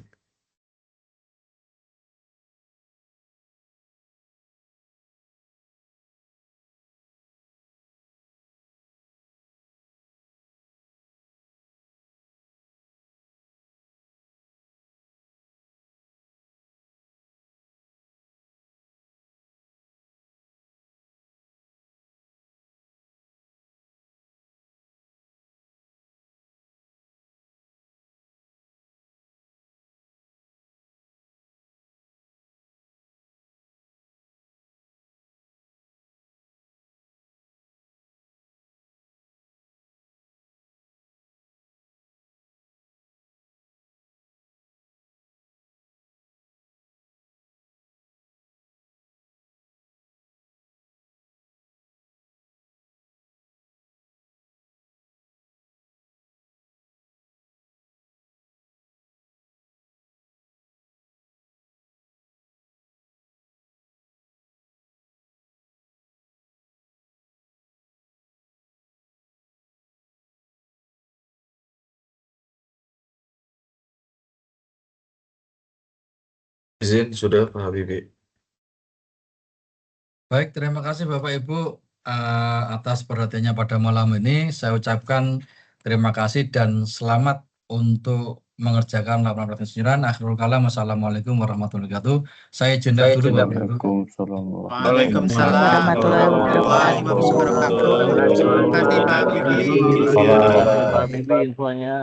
Izin sudah Pak Habibie. Baik, terima kasih Bapak Ibu atas perhatiannya pada malam ini. Saya ucapkan terima kasih dan selamat untuk mengerjakan laporan praktek insinyuran. Akhirul kalam, wassalamualaikum warahmatullahi wabarakatuh. Saya izin dulu Bapak Ibu. Waalaikumsalam warahmatullahi wabarakatuh. Terima kasih Pak Habibie. Pak Habibie infonya.